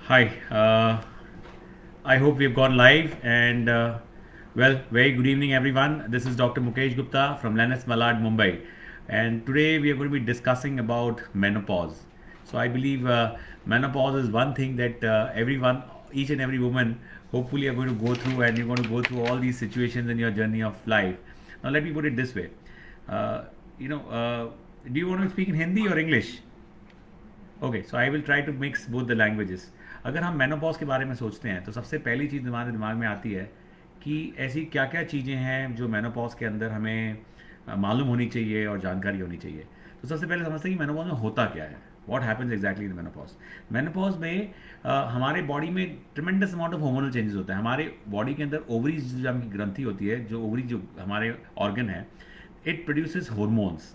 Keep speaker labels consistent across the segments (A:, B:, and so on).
A: Hi, I hope we've gone live and very good evening everyone. This is Dr. Mukesh Gupta from Lennox Malad, Mumbai, and today we are going to be discussing about menopause. So I believe menopause is one thing that everyone, each and every woman, hopefully are going to go through, and you're going to go through all these situations in your journey of life. Now let me put it this way. Uh, you know, uh, do you want to speak in Hindi or English? Okay so I will try to mix both the languages. अगर हम menopause के बारे में सोचते हैं तो सबसे पहली चीज़ हमारे दिमाग में आती है कि ऐसी क्या क्या चीज़ें हैं जो मेनोपॉज के अंदर हमें मालूम होनी चाहिए और जानकारी होनी चाहिए. तो सबसे पहले समझते हैं कि मेनोपॉज में होता क्या है. What happens exactly in menopause. Menopause में हमारे बॉडी में tremendous amount of hormonal changes होता है. हमारे बॉडी के अंदर ओवरीज जो हमकी ग्रंथि होती है, जो ओवरी जो हमारे ऑर्गन है, it produces hormones,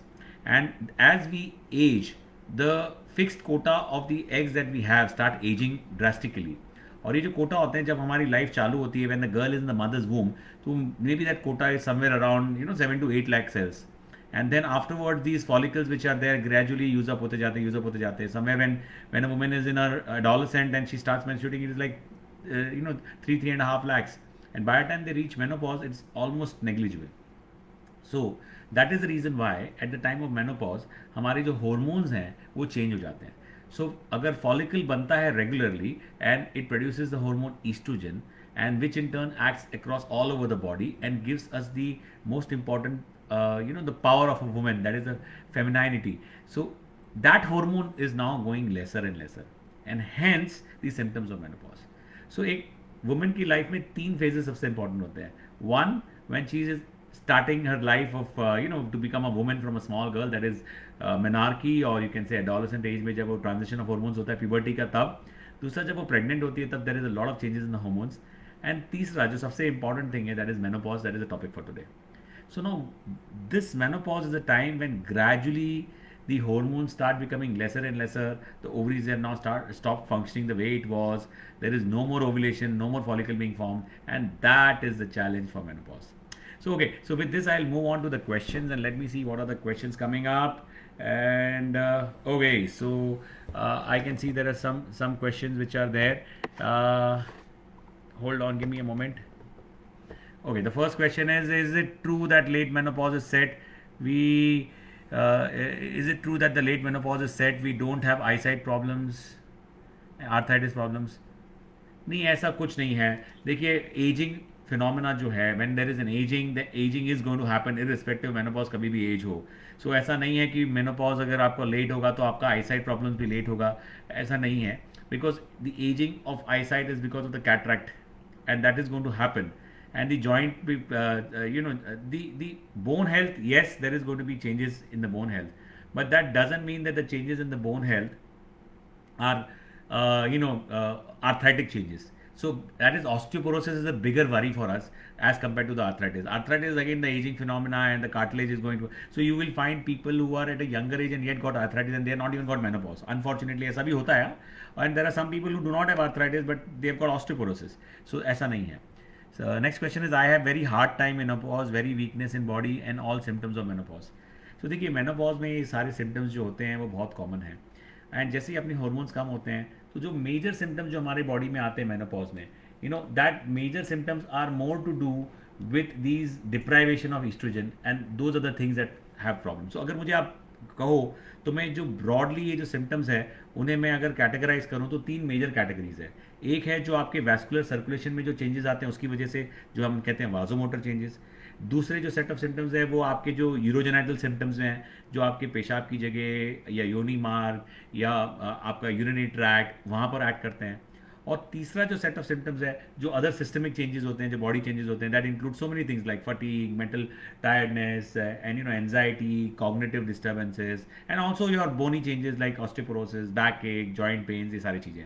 A: and as we age the fixed quota of the eggs that we have start aging drastically. और ये जो कोटा होते हैं जब हमारी लाइफ चालू होती है, when the girl is in the mother's womb, तो may be that quota is somewhere around 7 to 8 lakh cells. And then afterwards these follicles which are there gradually use up होते जाते हैं. Somewhere when a woman is in her adolescent and she starts menstruating, it is like 3.5 lakhs, and by the time they reach menopause it's almost negligible. So that is the reason why at the time of menopause हमारे जो hormones हैं वो change हो जाते हैं. सो अगर follicle बनता है regularly and it produces the hormone oestrogen, and which in turn acts across all over the body and gives us the most important the power of a woman, that is the femininity. So that hormone is now going lesser and lesser, and hence the symptoms of menopause. So एक women की life में तीन phases सबसे important होते हैं. One, when she is starting her life of to become a woman from a small girl, that is menarche, or you can say adolescent age में जब वो ट्रांजिशन ऑफ हॉर्मोन्स होता है प्यूबर्टी का तब. दूसरा, जब वो प्रेग्नेंट होती है तब there is a lot of changes in the hormones. And तीसरा जो सबसे इंपॉर्टेंट थिंग है, that is menopause. That is the topic for today. So now this menopause is a time when gradually the hormones start becoming lesser and lesser. The ovaries have now stopped functioning the way it was. There is no more ovulation, no more follicle being formed, and that is the challenge for menopause. So okay, so with this I'll move on to the questions, and let me see what are the questions coming up. And okay, so I can see there are some questions which are there. Hold on, give me a moment. Okay, the first question is it true that late menopause is set? We Is it true that the late menopause is set we don't have eyesight problems, arthritis problems? नहीं, ऐसा कुछ नहीं है. देखिए, ageing phenomena जो है, when there is an ageing, the ageing is going to happen irrespective menopause, कभी भी एज हो. सो ऐसा नहीं है कि मेनोपॉज अगर आपको लेट होगा तो आपका आईसाइट प्रॉब्लम्स भी लेट होगा. ऐसा नहीं है, because the ageing of eyesight is because of the cataract, and that is going to happen. And the joint the bone health, yes, there is going to be changes in the bone health, but that doesn't mean that the changes in the bone health are arthritic changes. So that is, osteoporosis is a bigger worry for us as compared to the arthritis. Arthritis is again the aging phenomena, and the cartilage is going to, so you will find people who are at a younger age and yet got arthritis, and they are not even got menopause. Unfortunately ऐसा भी होता है. And there are some people who do not have arthritis but they have got osteoporosis. So ऐसा नहीं है. So next question is, I have very hard time in menopause, very weakness in body and all symptoms of menopause. तो देखिए, menopause में ये सारे symptoms जो होते हैं वो बहुत कॉमन है. एंड जैसे ही अपने हॉर्मोन्स कम होते हैं तो जो मेजर सिम्टम्स जो हमारे बॉडी में आते हैं मेनोपॉज में, that major symptoms are more to do with these deprivation of oestrogen, and those are the things that have problem. So अगर मुझे आप कहो तो मैं जो ब्रॉडली ये जो सिम्टम्स है उन्हें मैं अगर कैटेगराइज करूँ तो तीन मेजर कैटेगरीज है. एक है जो आपके वैस्कुलर सर्कुलेशन में जो चेंजेस आते हैं उसकी वजह से, जो हम कहते हैं वाजोमोटर चेंजेस. दूसरे जो सेट ऑफ सिम्टम्स है वो आपके जो यूरोजेनाइटल सिम्टम्स हैं, जो आपके पेशाब की जगह या योनी मार्ग या आपका यूरिनरी ट्रैक्ट वहाँ पर एक्ट करते हैं. और तीसरा जो सेट ऑफ सिम्टम्स है, जो अदर सिस्टमिक चेंजेस होते हैं, जो बॉडी चेंजेस होते हैं, that include so many things like fatigue, mental tiredness, and anxiety, cognitive disturbances, and also your bony changes like osteoporosis, backache, joint pains, ये सारी चीज़ें.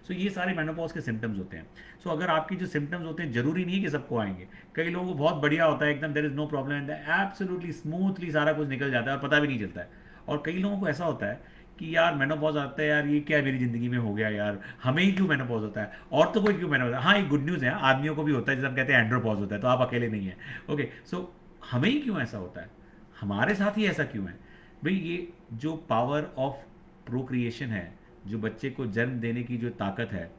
A: सो ये सारे मेनोपॉज के सिम्टम्स होते हैं. सो अगर आपकी जो सिम्टम्स होते हैं, जरूरी नहीं है कि सबको आएंगे. कई लोगों को बहुत बढ़िया होता है, एकदम there is no problem, and absolutely smoothly सारा कुछ निकल जाता है और पता भी नहीं चलता है. और कई लोगों को ऐसा होता है कि यार मेनोपॉज आता है, यार ये क्या मेरी ज़िंदगी में हो गया, यार हमें ही क्यों मेनोपॉज होता है, और तो कोई क्यों मेनोपॉज. हाँ, एक गुड न्यूज़ है, आदमियों को भी होता है, जैसे हम कहते हैं एंड्रोपॉज होता है, तो आप अकेले नहीं हैं. ओके, सो हमें ही क्यों ऐसा होता है, हमारे साथ ही ऐसा क्यों है भाई. ये जो पावर ऑफ प्रोक्रिएशन है, जो बच्चे को जन्म देने की जो ताकत है,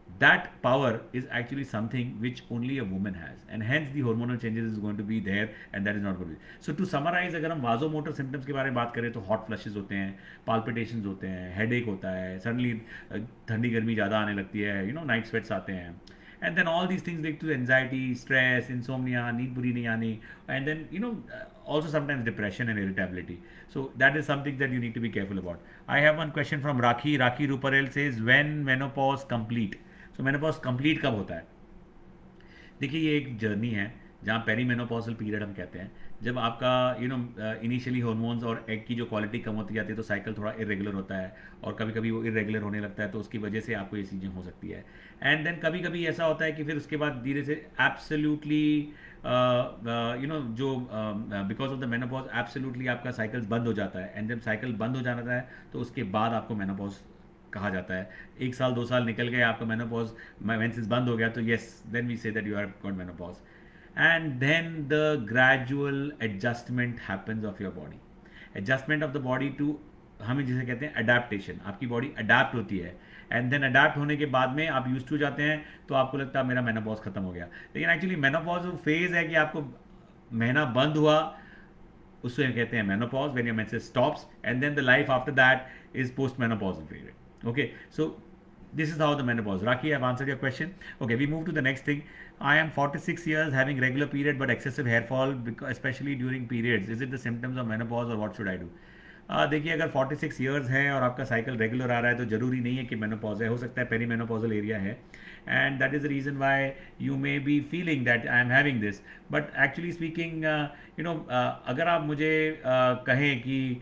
A: that power is actually something which only a woman has, and hence the hormonal changes is going to be there, and that is not going to be. So to summarize, अगर हम वाजोमोटर सिम्टम्स के बारे में बात करें तो hot flushes होते हैं, पाल्पिटेशंस होते हैं, हेडेक होता है, सडनली ठंडी गर्मी ज़्यादा आने लगती है, नाइट स्वेट्स आते हैं, and then all these things lead to anxiety, stress, insomnia, नींद पूरी नहीं आनी, and then also sometimes depression and irritability. So that is something that you need to be careful about. I have one question from Rakhi Ruparel says, when menopause complete? So menopause complete कब होता है? देखिए ये एक journey है जहाँ peri menopausal period हम कहते हैं, जब आपका इनिशियली हार्मोन्स और एग की जो क्वालिटी कम होती जाती है तो साइकिल थोड़ा इरेगुलर होता है, और कभी कभी वो इरेगुलर होने लगता है, तो उसकी वजह से आपको ये चीज़ें हो सकती है। एंड देन कभी कभी ऐसा होता है कि फिर उसके बाद धीरे से एब्सोल्युटली जो because of the menopause absolutely आपका साइकिल बंद हो जाता है, एंड जब साइकिल बंद हो जाता है तो उसके बाद आपको मेनोपॉज कहा जाता है। 1 साल 2 साल निकल गए, आपका मेनोपॉज मेंसेस बंद हो गया, तो yes then we say that you are got menopause. And then the gradual adjustment happens of your body, adjustment of the body to, हमें जिसे कहते हैं अडेप्टेशन, आपकी बॉडी अडेप्ट होती है, एंड देन अडेप्ट होने के बाद में आप यूज टू जाते हैं, तो आपको लगता है मेरा मेनोपॉज खत्म हो गया। लेकिन एक्चुअली मेनोपॉज वो फेज है कि आपको महीना बंद हुआ, उससे कहते हैं menopause, when your menses stops, and then the life after that is post menopausal period. Okay, so this is how the menopause. Raki, I've answered your question. Okay, we move to the next thing. I am 46 years, having regular period but excessive hair fall, especially during periods. Is it the symptoms of menopause or what should I do? देखिए, अगर 46 years है और आपका cycle regular आ रहा है तो ज़रूरी नहीं है कि मेनोपॉज है, हो सकता है पेरी मेनोपॉजल एरिया है, and that is the reason why you may be feeling that I am having this. But actually speaking अगर आप मुझे कहें कि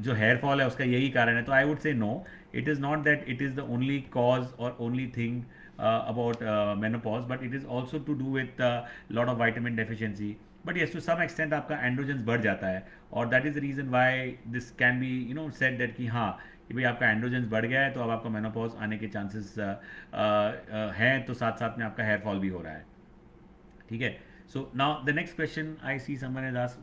A: जो हेयर फॉल है उसका यही कारण है, तो I would say no, it is not that it is the only cause और only thing about menopause, but it is also to do with lot of vitamin deficiency. But yes, to some extent आपका androgens बढ़ जाता है, और that is the reason why this can be said that कि हाँ कि भाई आपका एंड्रोजन्स बढ़ गया है तो अब आपका मेनोपॉज आने के चांसेस हैं, तो साथ साथ में आपका हेयर फॉल भी हो रहा है। ठीक है, so now the next question I see someone has asked,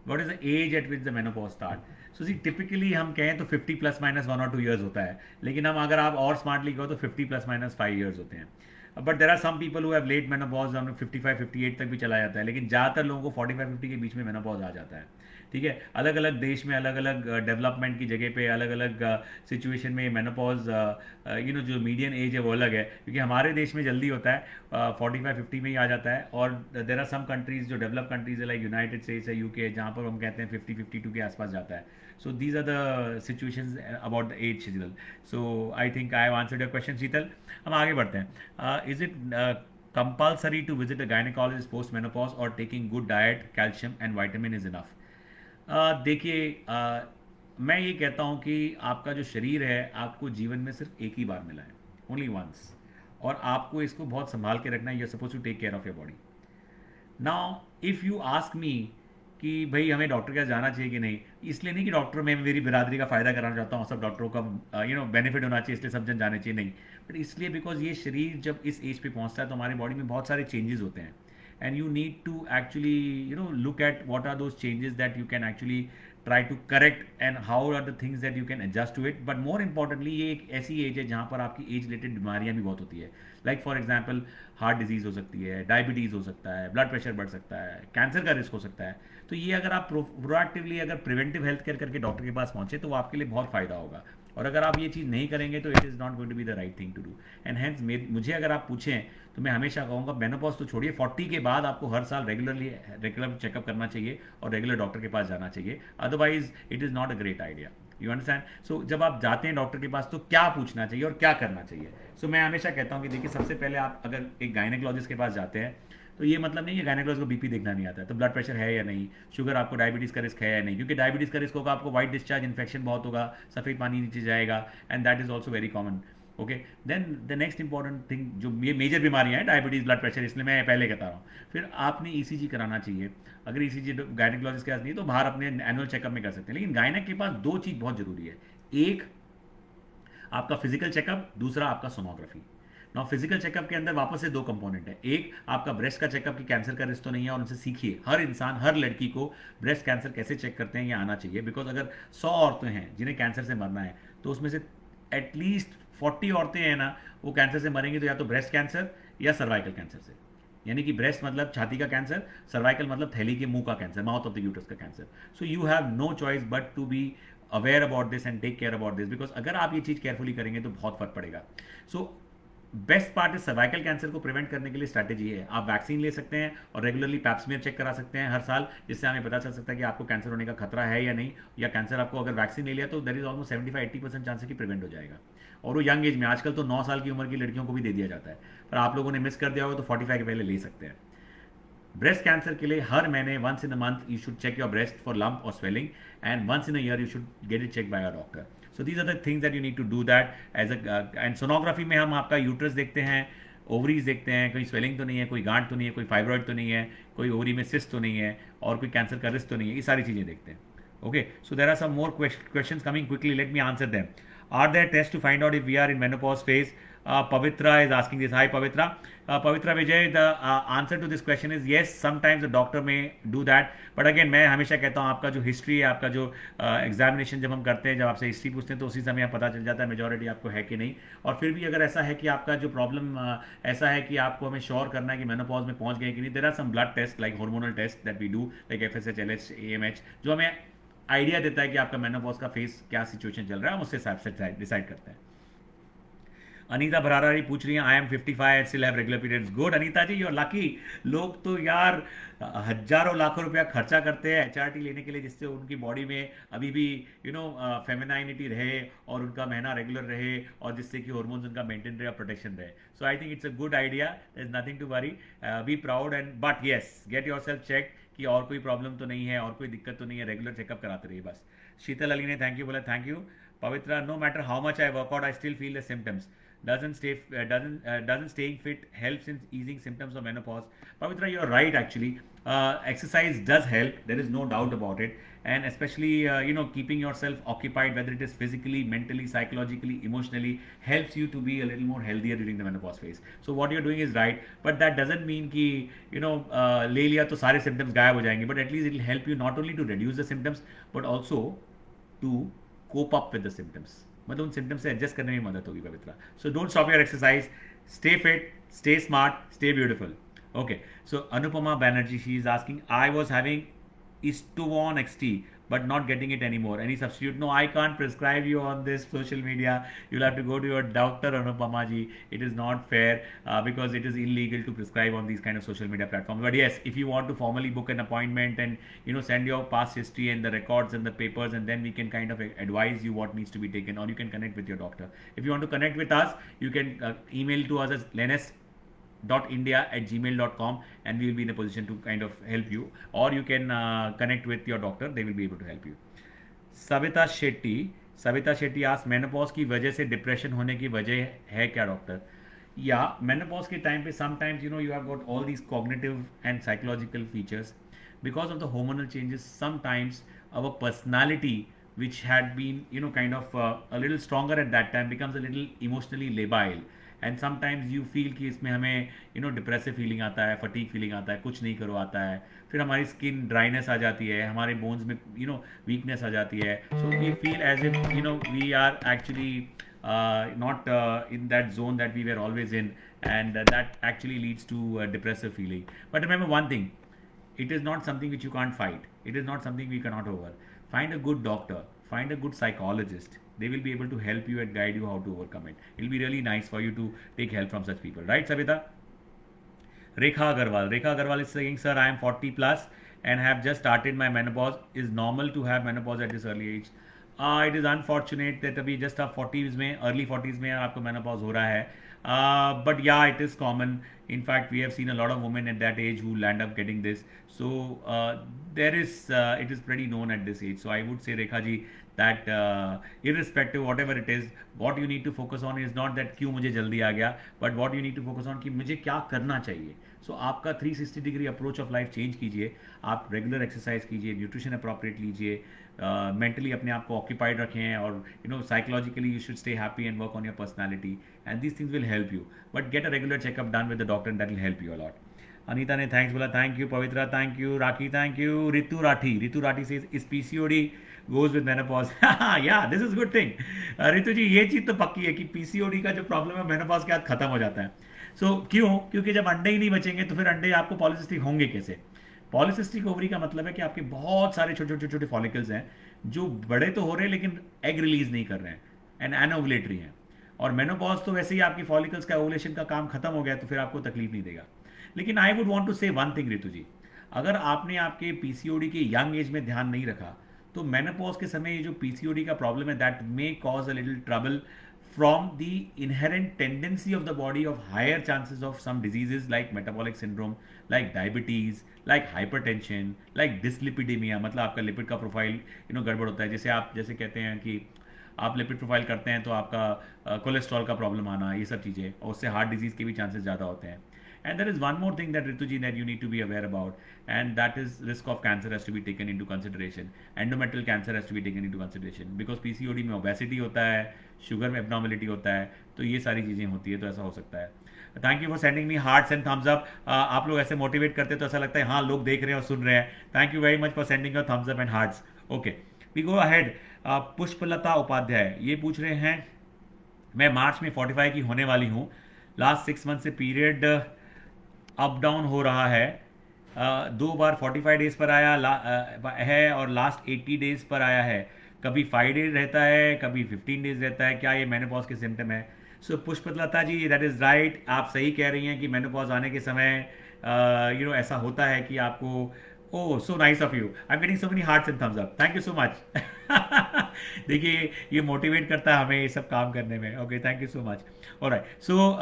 A: what is the age at which the menopause start? So see, typically हम कहें तो 50 प्लस माइनस 1 और 2 ईयर्स होता है, लेकिन हम अगर आप और स्मार्टली कहो तो 50 प्लस माइनस 5 ईयर्स होते हैं। But there are some people who have late menopause, हम 55-58 तक भी चला जाता है, लेकिन ज़्यादातर लोगों को 45-50 के बीच में मेनोपॉज आ जाता है। ठीक है, अलग अलग देश में अलग अलग डेवलपमेंट की जगह पे अलग अलग सिचुएशन में मेनोपॉज जो मीडियन एज है वो अलग है, क्योंकि हमारे देश में जल्दी होता है, 45-50 में ही आ जाता है, और देर आर सम कंट्रीज जो डेवलप कंट्रीज है लाइक यूनाइटेड स्टेट्स है, यूके, जहाँ पर हम कहते हैं 50-52 के आसपास जाता है। So these are the situations about the age, Sheetal. So I think I have answered your question, Sheetal. हम आगे बढ़ते हैं। Is it compulsory to visit a gynecologist post menopause or taking good diet, calcium and vitamin is enough? देखिए, मैं ये कहता हूँ कि आपका जो शरीर है आपको जीवन में सिर्फ एक ही बार मिला है, ओनली वंस, और आपको इसको बहुत संभाल के रखना है। You are suppose to take care of your body. Now if you ask me कि भाई हमें डॉक्टर के पास जाना चाहिए कि नहीं, इसलिए नहीं कि डॉक्टर में मेरी बिरादरी का फ़ायदा कराना चाहता हूँ, सब डॉक्टरों का बेनिफिट होना चाहिए इसलिए सब जन जाने चाहिए, नहीं, बट इसलिए बिकॉज ये शरीर जब इस एज पे पहुँचता है तो हमारी बॉडी में बहुत सारे चेंजेस होते हैं, and you need to actually look at what are those changes that you can actually try to correct and how are the things that you can adjust to it. But more importantly, ये एक ऐसी as है जहाँ पर आपकी age related बीमारियाँ भी बहुत होती है, like for example heart disease हो सकती है, डायबिटीज़ हो सकता है, ब्लड प्रेशर बढ़ सकता है, कैंसर का रिस्क हो सकता है। तो ये अगर आप प्रोएक्टिवली अगर प्रिवेंटिव हेल्थ केयर करके डॉक्टर के पास पहुँचे तो वो आपके लिए बहुत फ़ायदा होगा, और अगर आप ये चीज़ नहीं करेंगे तो it is not going to be the right thing to do. And hence मुझे अगर आप पूछें तो मैं हमेशा कहूँगा मेनोपॉज तो छोड़िए, 40 के बाद आपको हर साल रेगुलर चेकअप करना चाहिए और रेगुलर डॉक्टर के पास जाना चाहिए, otherwise it is not a great idea. You understand? So जब आप जाते हैं डॉक्टर के पास तो क्या पूछना चाहिए और क्या करना चाहिए? सो मैं हमेशा कहता हूँ कि देखिए, सबसे पहले आप अगर एक गायनेकोलॉजिस्ट के पास जाते हैं तो ये मतलब नहीं है गायनेकोलॉजिस्ट को बीपी देखना नहीं आता है, तो ब्लड प्रेशर है या नहीं, शुगर आपको डायबिटीज़ का रिस्क है या नहीं, क्योंकि डायबिटीज़ का रिस्क होगा आपको वाइट डिस्चार्ज इन्फेक्शन बहुत होगा, सफ़ेद पानी नीचे जाएगा, and that is also very common. Okay, then the next important thing, जो ये मेजर बीमारियां हैं डायबिटीज़, ब्लड प्रेशर, इसलिए मैं पहले कहता रहा हूँ। फिर आपने ईसीजी कराना चाहिए, अगर ईसीजी गायनेकोलॉजिस्ट के पास नहीं तो बाहर अपने एनुअल चेकअप में कर सकते हैं, लेकिन गायनेक के पास दो चीज़ बहुत ज़रूरी है, एक आपका फिजिकल चेकअप, दूसरा आपका सोनोग्राफी। नाउ फिजिकल चेकअप के अंदर वापस से दो कंपोनेंट है, एक आपका ब्रेस्ट का चेकअप कि कैंसर का रिस्क तो नहीं है, और उनसे सीखिए, हर इंसान, हर लड़की को ब्रेस्ट कैंसर कैसे चेक करते हैं ये आना चाहिए, बिकॉज अगर 100 औरतें हैं जिन्हें कैंसर से मरना है तो उसमें से एटलीस्ट 40 औरतें हैं ना, वो कैंसर से मरेंगी तो या तो ब्रेस्ट कैंसर या सर्वाइकल कैंसर से। यानी कि ब्रेस्ट मतलब छाती का कैंसर, सर्वाइकल मतलब थैली के मुंह का cancer, mouth of the uterus का cancer. So you have no choice but to be aware about this and take care about this, because अगर आप ये चीज़ केयरफुली करेंगे तो बहुत फर्क पड़ेगा। So best part is cervical cancer को प्रिवेंट करने के लिए स्ट्रैटेजी है, आप वैक्सीन ले सकते हैं और रेगुलरली पैप्समियर चेक करा सकते हैं हर साल, जिससे हमें पता चल सकता है कि आपको कैंसर होने का खतरा है या नहीं, या कैंसर आपको अगर वैक्सीन ले लिया तो देर इज ऑलमोस्ट 75-80% चांस है कि प्रिवेंट हो जाएगा। और वो यंग एज में, आजकल तो 9 साल की उम्र की लड़कियों को भी दे दिया जाता है, पर आप लोगों ने मिस कर दिया होगा तो 45 के पहले ले सकते हैं। ब्रेस्ट कैंसर के लिए हर महीने once in a month you should check your breast for lump और swelling, and once in a year you should get it check by a doctor. So these are the things that you need to do that as a. And sonography में हम आपका uterus देखते हैं, ovaries देखते हैं, कोई swelling तो नहीं है, कोई गांठ तो नहीं है, कोई फाइब्रॉइड तो नहीं है, कोई ओवरी में सिस्ट तो नहीं है, और कोई कैंसर का रिस्क तो नहीं है, ये सारी चीज़ें देखते हैं। Okay, so there are some more questions coming quickly, let me answer them. Are there tests to find out if we are in menopause phase? Pavitra is asking this. Hi Pavitra. Pavitra Vijay, the answer to this question is yes, sometimes the doctor may do that, but again मैं हमेशा कहता हूँ आपका जो history है, आपका जो examination जब हम करते हैं, जब आपसे हिस्ट्री पूछते हैं तो उसी समय पता चल जाता है मेजोरिटी आपको है कि नहीं। और फिर भी अगर ऐसा है कि आपका जो प्रॉब्लम ऐसा है कि आपको हमें श्योर करना है कि मेनोपॉज में पहुंच गए कि नहीं, there are some blood test like hormonal test that we do like FSH, LH, AMH, जो हमें आइडिया देता है कि आपका मेनोपॉज का फेस क्या सिचुएशन चल रहा है, हम उससे हिसाब से डिसाइड करते हैं। अनीता भरारी पूछ रही है, I am 55 and still have regular periods. Good Anita ji, you are lucky. लोग तो यार हजारों लाखों रुपया खर्चा करते हैं HRT लेने के लिए, जिससे उनकी बॉडी में अभी भी फेमिनाइनिटी रहे और उनका महीना रेगुलर रहे, और जिससे कि हार्मोन्स उनका मेंटेन रहे और प्रोटेक्शन रहे। So I think it's a good idea, there is nothing to worry, be proud and but yes get yourself check कि और कोई प्रॉब्लम तो नहीं है और कोई दिक्कत तो नहीं है, रेगुलर चेकअप कराते रहिए बस। शीतल अली ने थैंक यू बोला, thank you. Pavitra, no matter how much I work out I still feel the symptoms, doesn't staying fit helps in easing symptoms of menopause? Pavitra, you're right actually. Exercise does help, there is no doubt about it, and especially keeping yourself occupied, whether it is physically, mentally, psychologically, emotionally, helps you to be a little more healthier during the menopause phase. So what you're doing is right, but that doesn't mean कि ले लिया तो सारे symptoms गायब हो जाएंगे, but at least it will help you not only to reduce the symptoms but also to cope up with the symptoms, मतलब उन सिम्टम्स से एडजस्ट करने में मदद होगी Pavitra. So don't stop your exercise, stay fit, stay smart, stay beautiful. Okay, so Anupama Banerjee, she is asking, I was having Istuvon XT but not getting it anymore. Any substitute? No, I can't prescribe you on this social media. You'll have to go to your doctor, Anupama ji. It is not fair because it is illegal to prescribe on these kind of social media platforms. But yes, if you want to formally book an appointment and send your past history and the records and the papers, and then we can kind of advise you what needs to be taken, or you can connect with your doctor. If you want to connect with us, you can email to us as lenes.india@gmail.com, and we will be in a position to kind of help you, or you can connect with your doctor, they will be able to help you. Savita Shetty आस, menopause की वजह से depression होने की वजह है क्या doctor? या मेनोपॉज के टाइम पे sometimes you have got all these cognitive and psychological features because of the hormonal changes. Sometimes our personality, which had been kind of a little stronger at that time, becomes a little emotionally labile, and sometimes you feel कि इसमें हमें depressive feeling आता है, fatigue feeling आता है, कुछ नहीं करो आता है, फिर हमारी स्किन ड्राइनेस आ जाती है, हमारे बोन्स में वीकनेस आ जाती है, so we feel as if we are actually not in that zone that we were always in, and that actually leads to depressive feeling. But remember one thing, it is not something which you can't fight, it is not something we cannot over. Find a good doctor, find a good psychologist, they will be able to help you and guide you how to overcome it. It will be really nice for you to take help from such people, right Savita? Rekha Agarwal is saying, sir, I am 40 plus and have just started my menopause. Is normal to have menopause at this early age? It is unfortunate that अभी just आप 40s में, early 40s में आपको menopause हो रहा है, but yeah, it is common. In fact, we have seen a lot of women at that age who land up getting this. So it is pretty known at this age. So I would say, Rekha ji, that irrespective whatever it is, what you need to focus on is not that क्यों मुझे जल्दी आ गया, but what you need to focus on कि मुझे क्या करना चाहिए. सो आपका 360 degree approach of life change कीजिए, आप रेगुलर एक्सरसाइज कीजिए, न्यूट्रिशन अप्रोप्रिएट लीजिए, मेंटली अपने आप को ऑक्यूपाइड रखें, और psychologically you should stay happy and work on your personality, and these things will help you. But get a regular checkup done with the doctor and that will help you a lot. Anita ने thanks बोला, thank you Pavitra, thank you rakhi, thank you Ritu Rathi से इस PCOD goes with menopause. या this is good thing. Ritu ji ये चीज़ तो पक्की है कि पीसीओडी का जो प्रॉब्लम है मेनोपॉज के बाद खत्म हो जाता है। क्यों? क्योंकि जब अंडे ही नहीं बचेंगे तो फिर अंडे आपको पॉलिसिस्टिक होंगे कैसे? पॉलिसिस्टिक ओवरी का मतलब है कि आपके बहुत सारे छोटे छोटे छोटे फॉलिकल्स हैं जो बड़े तो हो रहे हैं लेकिन एग रिलीज नहीं कर रहे हैं एंड एनोवुलेटरी हैं। और मेनोपॉज तो वैसे ही आपकी फॉलिकल्स का ओवुलेशन का काम खत्म हो गया तो फिर आपको तकलीफ नहीं देगा। लेकिन आई वुड वांट टू से वन थिंग रितु जी, अगर आपने आपके पीसीओडी के यंग एज में ध्यान नहीं रखा तो मेनोपॉज के समय ये जो पीसीओडी का प्रॉब्लम है that may cause a little trouble from the inherent tendency of the body of higher chances of some diseases like metabolic syndrome, like diabetes, like hypertension, like dyslipidemia, मतलब आपका lipid का profile गड़बड़ होता है। जैसे कहते हैं कि आप लिपिड प्रोफाइल करते हैं तो आपका कोलेस्ट्रॉल का प्रॉब्लम आना, ये सब चीज़ें, और उससे हार्ट डिजीज़ के भी चांसेस ज़्यादा होते हैं। And there is one more thing that Rituji that you need to be aware about, and that is risk of cancer has to be taken into consideration. Endometrial cancer has to be taken into consideration because PCOD में obesity होता है, sugar में abnormality होता है, तो ये सारी चीज़ें होती है, तो ऐसा हो सकता है। Thank you for sending me hearts and thumbs up. आप लोग ऐसे मोटिवेट करते तो ऐसा लगता है हाँ लोग देख रहे हैं और सुन रहे हैं। Thank you very much for sending your thumbs up and hearts. Okay, we go ahead. Pushpalata Upadhyay ये पूछ रहे हैं, मैं मार्च में 45 की होने वाली हूँ, लास्ट 6 मंथ से पीरियड अप डाउन हो रहा है, 2 बार 45 डेज पर आया है और लास्ट 80 डेज पर आया है, कभी 5 डेज रहता है कभी 15 डेज रहता है, क्या ये मेनोपॉज के सिम्टम है? सो पुष्पलता जी दैट इज़ राइट, आप सही कह रही हैं कि मेनोपॉज आने के समय ऐसा होता है कि आपको, oh so nice of you, I am getting so many hearts and thumbs up, thank you so much. देखिए ये मोटिवेट करता है हमें ये सब काम करने में। Okay, thank you so much. Alright, so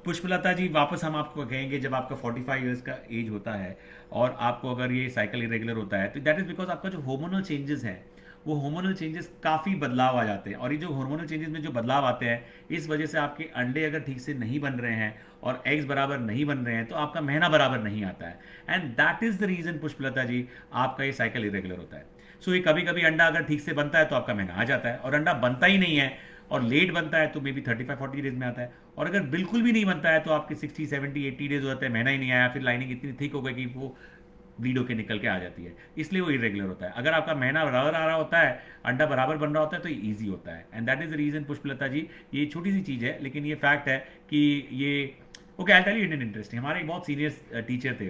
A: Pushpalata ji वापस हम आपको कहेंगे जब आपका 45 ईयर्स का एज होता है और आपको अगर ये साइकिल इरेगुलर होता है तो दैट इज बिकॉज आपका जो हार्मोनल चेंजेस हैं वो हार्मोनल चेंजेस काफ़ी बदलाव आ जाते हैं, और ये जो हार्मोनल चेंजेस में जो बदलाव आते हैं इस वजह से आपके अंडे अगर ठीक से नहीं बन रहे हैं और एग्स बराबर नहीं बन रहे हैं तो आपका महीना बराबर नहीं आता है, and that is the reason Pushpalata ji आपका ये साइकिल इरेगुलर होता है। सो ये कभी कभी अंडा अगर ठीक से बनता है तो आपका महीना आ जाता है, और अंडा बनता ही नहीं है और लेट बनता है तो मे बी 35-40 डेज में आता है, और अगर बिल्कुल भी नहीं बनता है तो आपके 60-70-80 डेज हो जाते हैं, महीना ही नहीं आया, फिर लाइनिंग इतनी थिक हो गई कि वो ब्लीड होके निकल के आ जाती है, इसलिए वो इरेगुलर होता है। अगर आपका महीना बराबर आ रहा होता है, अंडा बराबर बन रहा होता है तो ये ईजी होता है, and that is the reason Pushpalata ji. ये छोटी सी चीज़ है लेकिन ये फैक्ट है कि ये, okay I tell you Indian interesting, हमारे एक बहुत सीनियर टीचर थे,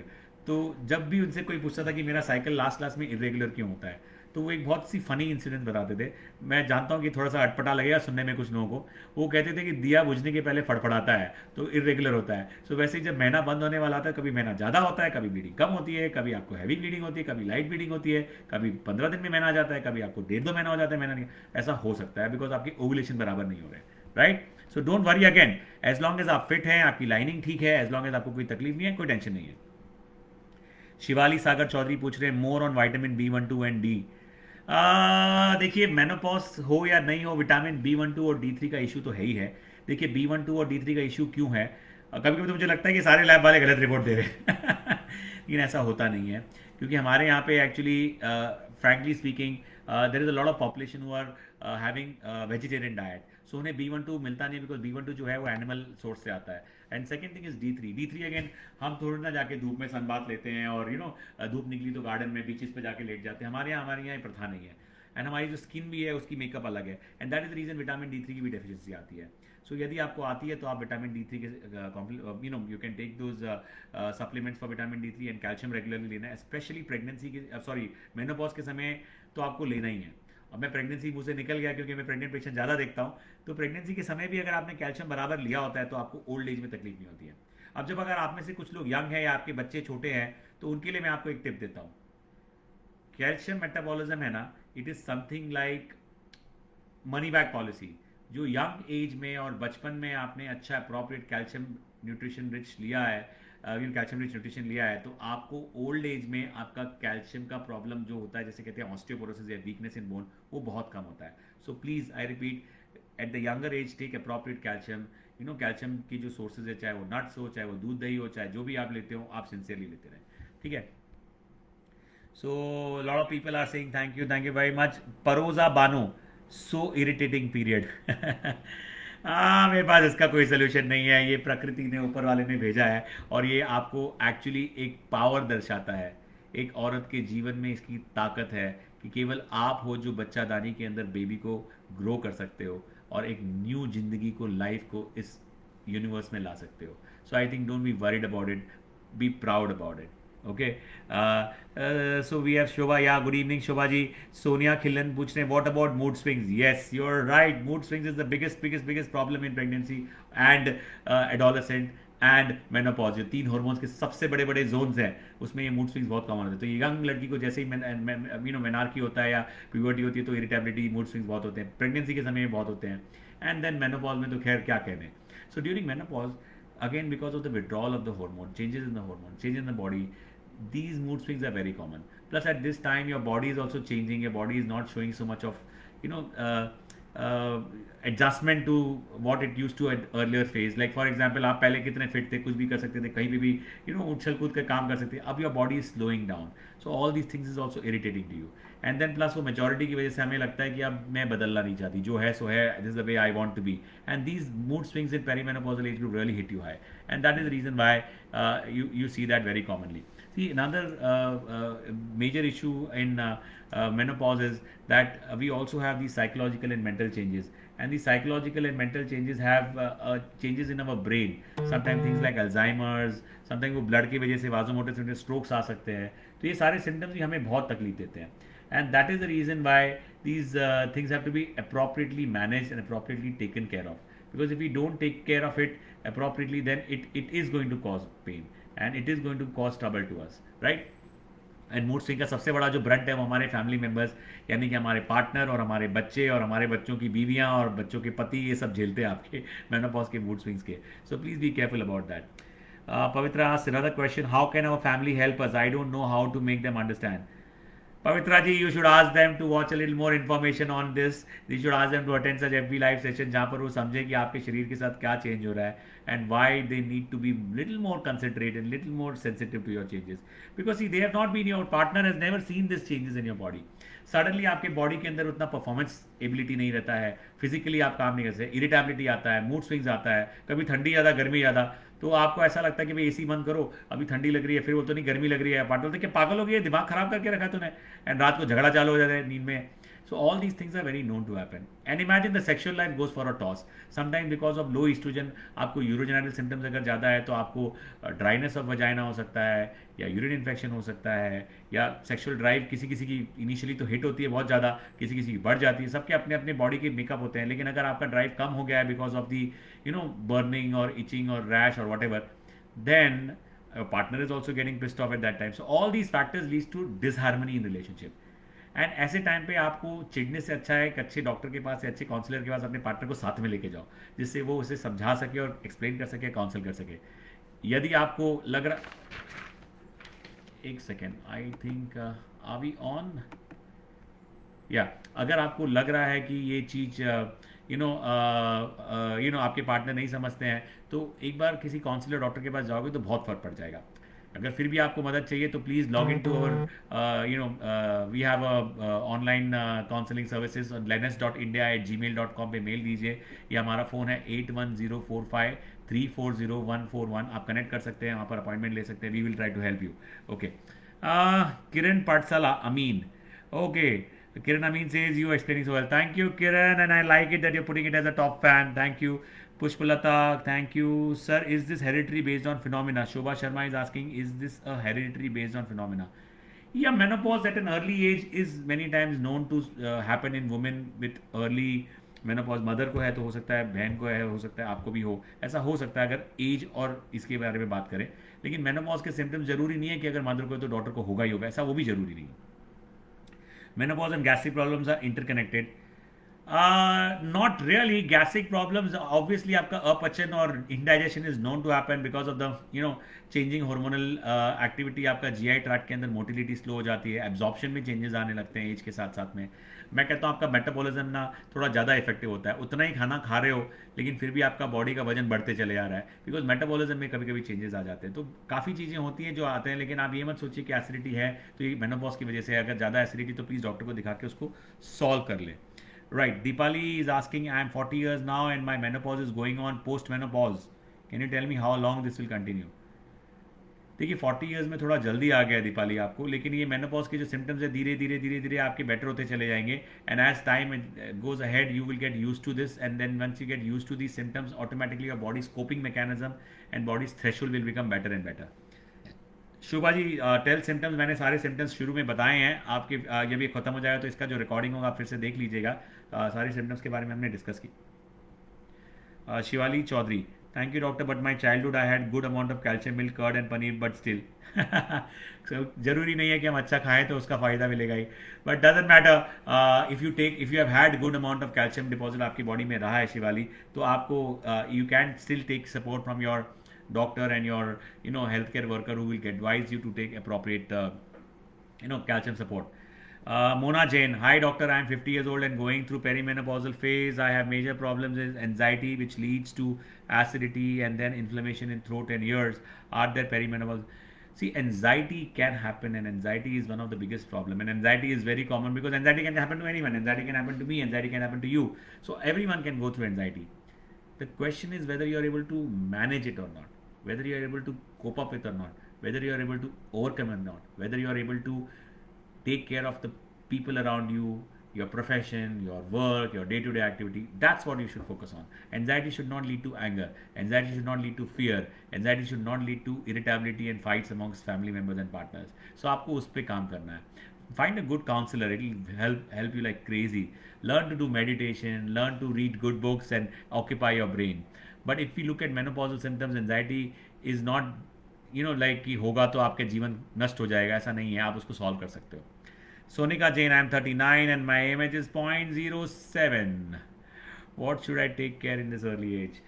A: तो जब भी उनसे कोई पूछता था कि मेरा साइकिल लास्ट क्लास में इरेगुलर क्यों होता है तो वो एक बहुत सी फनी इंसिडेंट बताते थे। मैं जानता हूँ कि थोड़ा सा अटपटा लगेगा सुनने में कुछ लोगों को, वो कहते थे कि दिया बुझने के पहले फड़फड़ाता है तो इरेगुलर होता है। सो वैसे ही जब महीना बंद होने वाला था कभी महीना ज़्यादा होता है, कभी ब्लीडिंग कम होती है, कभी आपको हैवी ब्लीडिंग होती है, कभी लाइट ब्लीडिंग होती है, कभी 15 दिन में महीना आ जाता है, कभी आपको 1.5-2 महीना हो जाता है महीना नहीं, ऐसा हो सकता है बिकॉज आपकी ओवुलेशन बराबर नहीं हो रहे, right? So don't worry again, as long as आप फिट हैं, आपकी लाइनिंग ठीक है, एज लॉन्ग एज आपको कोई तकलीफ नहीं है, कोई टेंशन नहीं है। शिवाली सागर चौधरी पूछ रहे हैं more on vitamin B12 and D. देखिए मेनोपॉज हो या नहीं हो, विटामिन B12 और D3 का इशू तो है ही है। देखिए B12 और D3 का इशू क्यों है, कभी कभी तो मुझे लगता है कि सारे लैब वाले गलत रिपोर्ट दे रहे हैं लेकिन ऐसा होता नहीं है, क्योंकि हमारे यहाँ पे actually frankly speaking there is a lot of population who are having vegetarian diet, so उन्हें B12 मिलता नहीं बिकॉज B12 जो है वो एनिमल सोर्स से आता है। And second thing is D3 again, हम थोड़ी ना जाके धूप में सनबाथ लेते हैं और धूप निकली तो गार्डन में बीचेस पे जाके लेट जाते हैं, हमारे यहाँ ये प्रथा नहीं है, एंड हमारी जो स्किन भी है उसकी मेकअप अलग है, and that is the reason vitamin D3 की भी डेफिशिएंसी आती है। सो यदि आपको आती है तो आप विटामिन D3 के you can take those supplements for vitamin D3 and calcium regularly लेना है, स्पेशली प्रेगनेंसी के सॉरी मेनोपॉज के समय तो आपको लेना ही है। अब मैं प्रेगनेंसी मुझे से निकल गया क्योंकि मैं प्रेग्नेंट पेशेंट ज़्यादा देखता हूँ, तो प्रेगनेंसी के समय भी अगर आपने कैल्शियम बराबर लिया होता है तो आपको ओल्ड एज में तकलीफ नहीं होती है। अब जब अगर आप में से कुछ लोग यंग हैं या आपके बच्चे छोटे हैं तो उनके लिए मैं आपको एक टिप देता हूँ, कैल्शियम मेटाबॉलिज्म है ना, it is something like money back policy. जो यंग एज में और बचपन में आपने अच्छा अप्रोप्रिएट कैल्शियम न्यूट्रिशन रिच लिया है, कैल्शियम रिच न्यूट्रिशन लिया है, तो आपको ओल्ड एज में आपका कैल्शियम का प्रॉब्लम जो होता है, जैसे कहते हैं ऑस्टियोपोरोसिस या वीकनेस इन बोन, वो बहुत कम होता है। So please I repeat, at the younger age take appropriate calcium. Calcium की जो सोर्सेज है, चाहे वो नट्स हो, चाहे वो दूध दही हो, चाहे जो भी आप लेते हो, आप सिंसियरली लेते रहें, ठीक है? So lot of people are saying thank you very much. Paroja Bano, so irritating period मेरे पास इसका कोई सोल्यूशन नहीं है, ये प्रकृति ने, ऊपर वाले ने भेजा है, और ये आपको एक्चुअली एक पावर दर्शाता है। एक औरत के जीवन में इसकी ताकत है कि केवल आप हो जो बच्चादानी के अंदर बेबी को ग्रो कर सकते हो और एक न्यू जिंदगी को, लाइफ को इस यूनिवर्स में ला सकते हो। So I think don't be worried about it, be proud about it. Okay. So we have Shobha. Yeah, good evening, Shobha ji. Sonia Khillan पूछ रहे हैं, what about mood swings? Yes, you're right. Mood swings is the biggest problem in pregnancy and adolescent and menopause. जो तीन hormones के सबसे बड़े बड़े Jones हैं, उसमें ये मूड स्विंग्स बहुत कॉमन होते हैं। तो ये यंग लड़की को जैसे ही मेनार्की होता है या प्यूबर्टी होती है तो इरिटेबिलिटी, मूड स्विंग्स बहुत होते हैं। प्रेगनेंसी के समय में बहुत होते हैं, एंड देन मेनोपॉज में तो खैर क्या कहने। So during menopause, again because of the withdrawal of the hormone, changes in the hormone, change in the body, these mood swings are very common. Plus at this time your body is also changing, your body is not showing so much of you know uh, adjustment to what it used to at earlier phase. Like for example, आप पहले कितने fit थे, कुछ भी कर सकते थे, कहीं पे भी उछल कूद कर काम कर सकते थे। अब your body is slowing down, so all these things is also irritating to you. And then plus वो मेजोरिटी की वजह से हमें लगता है कि अब मैं बदलना नहीं चाहती, जो है सो है, this is the way I want to be, and these mood swings in perimenopausal age group really hit you high, and that is the reason why you see that very commonly. See, another major issue in menopause is that we also have these psychological and mental changes, and these psychological and mental changes have changes in our brain. Sometimes things like Alzheimer's, sometimes वो blood की वजह से वाजोमोटर strokes आ सकते हैं। तो ये सारे symptoms भी हमें बहुत तकलीफ देते हैं, and that is the reason why these things have to be appropriately managed and appropriately taken care of, because if we don't take care of it appropriately, then it is going to cause pain and it is going to cause trouble to us, right? And mood swing का सबसे बड़ा जो Brunt है वो हमारे family members, यानी कि हमारे पार्टनर और हमारे बच्चे और हमारे बच्चों की बीवियां और बच्चों के पति, ये सब झेलते हैं आपके मेनोपॉज के मूड स्विंग्स के। So please be careful about that. Pavitra asks another question, how can our family help us? I don't know how to make them understand. Pavitra ji, you should ask them to watch a little more information on this. You should ask them to attend such FB live session जहाँ पर वो समझे कि आपके शरीर के साथ क्या चेंज हो रहा है, and why they need to be little more concentrated and little more sensitive to your changes. Because see, they have not been, your partner has never seen these changes in your body. Suddenly आपके body के अंदर उतना performance ability नहीं रहता है, physically आप काम नहीं कर सकते, इरिटेबिलिटी आता है, मूड स्विंग्स आता है, कभी ठंडी ज़्यादा गर्मी ज़्यादा, तो आपको ऐसा लगता है कि भाई एसी बंद करो, अभी ठंडी लग रही है, फिर वो तो नहीं गर्मी लग रही है, पार्टनर बोलते कि पागल हो गई है, दिमाग खराब करके रखा तूने, एंड रात को झगड़ा चालू हो जाता है नींद में। So all these things are very known to happen. And imagine the sexual life goes for a toss. Sometimes because of low estrogen, आपको यूरोजेनाइटल सिम्टम्स अगर ज़्यादा है तो आपको ड्राइनेस ऑफ वजाइना हो सकता है, या यूरिन इन्फेक्शन हो सकता है, या सेक्सुअल ड्राइव किसी किसी की इनिशियली तो हिट होती है बहुत ज़्यादा, किसी किसी की बढ़ जाती है, सबके अपने अपने बॉडी के मेकअप होते हैं। लेकिन अगर आपका ड्राइव कम हो गया है बिकॉज ऑफ दी बर्निंग और इचिंग और रैश और what ever, then your partner is also getting pissed off at that time. So all these factors leads to disharmony in relationship. And ऐसे टाइम पे आपको चिढ़ने से अच्छा है एक अच्छे डॉक्टर के पास या अच्छे काउंसलर के पास अपने पार्टनर को साथ में लेके जाओ, जिससे वो उसे समझा सके और एक्सप्लेन कर सके, काउंसल कर सके। यदि आपको लग रहा, एक second, I think are we on, या अगर आपको लग रहा है कि ये चीज़ आपके पार्टनर नहीं समझते हैं, तो एक बार किसी काउंसलर डॉक्टर के पास जाओगे तो बहुत फर्क पड़ जाएगा। अगर फिर भी आपको मदद चाहिए तो please log in to our we have online counselling services, lenis.india@gmail.com पे मेल दीजिए, या हमारा फ़ोन है 810453404141, आप कनेक्ट कर सकते हैं, वहाँ पर अपॉइंटमेंट ले सकते हैं, we will try to help you. Okay, Kiran पाठशाला Amin, okay, Kiran Amin says you are explaining so well. Thank you, Kiran, and I like it that you're putting it as a top fan. Thank you. Pushpalata, thank you. Sir, is this hereditary based on phenomena? Shobha Sharma is asking, is this a hereditary based on phenomena? Yeah, menopause at an early age is many times known to happen in women with early menopause. Mother को है तो हो सकता है, बहन को है, हो सकता है आपको भी हो, ऐसा हो सकता है अगर एज और इसके बारे में बात करें। लेकिन menopause के सिम्टम्स जरूरी नहीं है कि अगर मदर को है तो डॉटर को होगा ही होगा, ऐसा वो भी जरूरी नहीं है। Menopause and gastric problems are interconnected. Not really. Gastric problems, obviously आपका अपचन और indigestion is known to happen because of the changing hormonal activity. आपका GI tract के अंदर motility slow हो जाती है, absorption में changes आने लगते हैं एज के साथ साथ में। मैं कहता हूँ आपका मेटाबॉलिज्म ना थोड़ा ज़्यादा इफेक्टिव होता है, उतना ही खाना खा रहे हो लेकिन फिर भी आपका बॉडी का वजन बढ़ते चले जा रहा है, बिकॉज मेटाबॉलिज्म में कभी कभी चेंजेस आ जाते हैं। तो काफ़ी चीज़ें होती हैं जो आते हैं, लेकिन आप ये मत सोचिए कि एसिडिटी है तो ये मेनोपॉज की वजह से। अगर ज़्यादा एसिडिटी तो प्लीज़ डॉक्टर को दिखा के उसको सॉल्व कर ले, Right, Deepali is asking, I am 40 years now and my menopause is going on post menopause. Can you tell me how long this will continue? देखिए 40 ईयर्स में थोड़ा जल्दी आ गया है दीपाली आपको, लेकिन ये मेनोपॉज के जो सिम्टम्स है धीरे धीरे धीरे धीरे आपके बेटर होते चले जाएंगे. And as time goes ahead you will get used to this, and then once you get used to this symptoms automatically your body's coping mechanism and body's threshold will become better and better. Shubha ji, tell symptoms, मैंने सारे symptoms शुरू में बताए हैं आपके. जब ये खत्म हो जाएगा तो इसका जो रिकॉर्डिंग होगा आप फिर से देख लीजिएगा. सारे सिम्टम्स के बारे में हमने डिस्कस की. Shivali Chaudhary, thank you doctor, but my childhood I had good amount of calcium milk curd and paneer but still. जरूरी नहीं है कि हम अच्छा खाएं तो उसका फायदा मिलेगा ही, but doesn't matter. If you have had good amount of calcium deposit आपकी बॉडी में रहा है शिवाली, तो आपको you can still take support from your doctor and your healthcare worker who will advise you to take appropriate calcium support. Mona Jain, hi doctor, I am 50 years old and going through perimenopausal phase. I have major problems with anxiety which leads to acidity and then inflammation in throat and ears. Are there perimenopausal? See, anxiety can happen, and anxiety is one of the biggest problem, and anxiety is very common because anxiety can happen to anyone. Anxiety can happen to me, anxiety can happen to you, so everyone can go through anxiety. The question is whether you are able to manage it or not, whether you are able to cope up with or not, whether you are able to overcome or not, whether you are able to take care of the people around you, your profession, your work, your day-to-day activity. That's what you should focus on. Anxiety should not lead to anger. Anxiety should not lead to fear. Anxiety should not lead to irritability and fights amongst family members and partners. So आपको उस पे काम करना है. Find a good counselor. It will help you like crazy. Learn to do meditation. Learn to read good books and occupy your brain. But if you look at menopausal symptoms, anxiety is not like कि होगा तो आपके जीवन नष्ट हो जाएगा, ऐसा नहीं है. आप उसको सॉल्व कर सकते हो. Sonika Jain, I am 39 and my M is 0.07. What should I take care in this early age?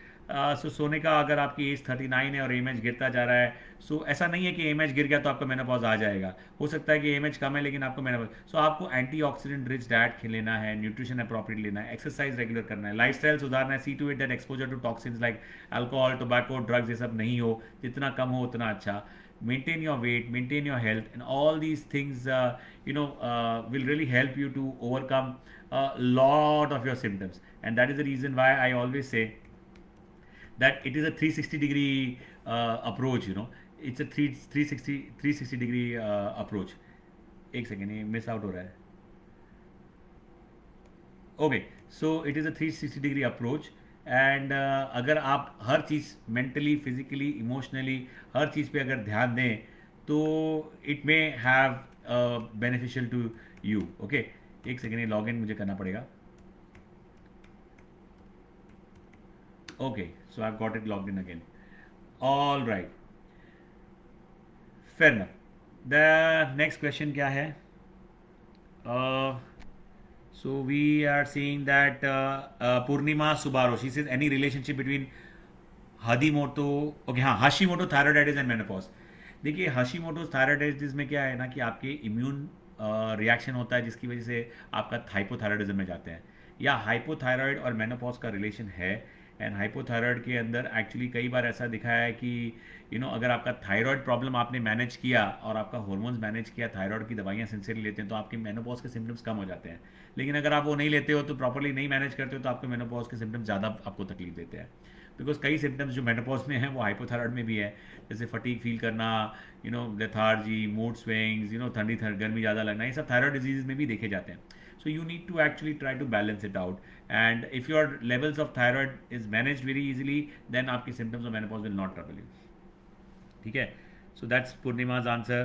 A: So Sonika, अगर आपकी एज 39 है और एम एच गिरता जा रहा है, सो ऐसा नहीं है कि एम एच गिर गया तो आपका मेनोपॉज आ जाएगा. हो सकता है कि एम एच कम है लेकिन आपको मेनोपॉज. सो आपको एंटीऑक्सीडेंट रिच डाइट लेना है, न्यूट्रिशन अप्रोप्रिएट लेना है, एक्सरसाइज रेगुलर करना है, लाइफस्टाइल सुधारना है. See to it that exposure to toxins like alcohol, tobacco, drugs ये सब नहीं हो. जितना कम हो उतना अच्छा. Maintain your weight, maintain your health, and all these things will really help you to overcome a lot of your symptoms. And that is the reason why I always say that it is a 360 degree approach. It's a 360 degree approach. एक second, ये miss out हो रहा है. Okay, so it is a 360 degree approach. And अगर आप हर चीज़ mentally, physically, emotionally हर चीज़ पे अगर ध्यान दें तो it may have beneficial to you. Okay, एक सेकेंड, ये लॉग इन मुझे करना पड़ेगा. Okay, so I got it logged in again. All right, fair enough. The next question क्या है? So we are seeing that Purnima Subaro, she says any relationship between Hashimoto, okay, हाँ, Hashimoto thyroiditis and menopause. देखिए Hashimoto thyroiditis में क्या है ना कि आपके इम्यून रिएक्शन होता है जिसकी वजह से आपका हाइपोथायरॉयडिज्म में जाते हैं, या हाइपोथायरॉयड और मेनोपॉज का रिलेशन है. एंड हाइपोथायरॉयड के अंदर एक्चुअली कई बार ऐसा दिखा है कि अगर आपका थायराइड प्रॉब्लम आपने मैनेज किया और आपका हार्मोन्स मैनेज किया, थायराइड की दवाइयाँ सिंसियरली लेते हैं तो आपके मेनोपॉज के सिम्टम्स कम हो जाते हैं. लेकिन अगर आप वो नहीं लेते हो तो प्रॉपर्ली नहीं मैनेज करते हो तो आपके मेनोपॉज के सिम्टम्स ज़्यादा आपको तकलीफ देते हैं. बिकॉज कई सिम्टम्स जो मेनोपॉज में हैं वो हाइपोथायरॉयड में भी है, जैसे फटीक फील करना, लेथार्जी, मूड स्विंग्स, ठंडी गर्मी ज़्यादा लगना, ये सब थायराइड डिजीज में भी देखे जाते हैं. So you need to actually try to balance it out. And if your levels of thyroid is managed very easily, then आपके symptoms of menopause will not trouble you. ठीक है? So that's Purnima's answer.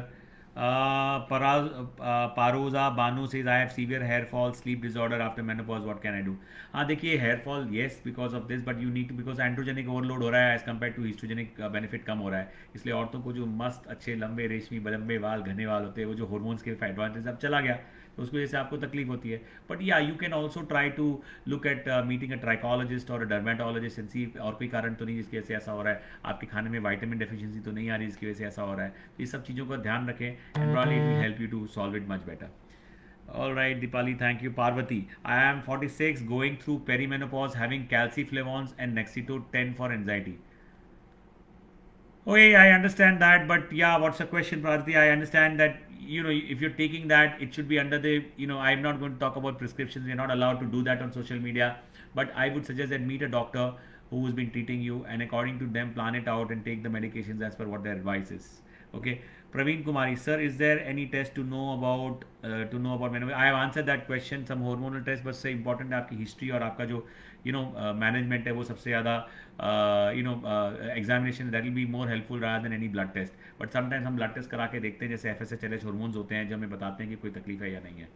A: Paroza Banu says I have severe hair fall, sleep disorder after menopause. What can I do? हाँ देखिए, hair fall yes because of this, but you need to, because androgenic overload हो रहा है as compared to estrogenic benefit कम हो रहा है. इसलिए औरतों को जो मस्त अच्छे लंबे रेशमी लंबे बाल, घने बाल होते हैं, वो जो hormones के एडवांटेज अब चला गया तो उसकी वजह से आपको तकलीफ होती है. बट या you can also try to look at meeting a trichologist और अ डर्मेटोलॉजिस्ट एंड सी और कोई कारण तो नहीं जिसकी वजह से ऐसा हो रहा है, आपके खाने में वाइटामिन डेफिशिएंसी तो नहीं आ रही जिसकी वजह से ऐसा हो रहा है. तो ये सब चीज़ों का ध्यान रखें and probably it will help you to solve it much better. All right, Dipali, thank you. Parvati, I am 46, going through perimenopause, having calciflavons and Nexito 10 for anxiety. Okay, I understand that, but yeah, what's the question, Prati? I understand that if you're taking that, it should be under the I'm not going to talk about prescriptions. We're not allowed to do that on social media, but I would suggest that meet a doctor who's been treating you, and according to them, plan it out and take the medications as per what their advice is. Okay, Praveen Kumari, sir, is there any test to know about menopause? I have answered that question. Some hormonal test, but say important है आपकी history और आपका जो management है वो सबसे ज़्यादा examination that will be more helpful rather than any blood test. But sometimes हम blood test करा के देखते हैं जैसे FSH LH hormones होते हैं जो हमें बताते हैं कि कोई तकलीफ है या नहीं है.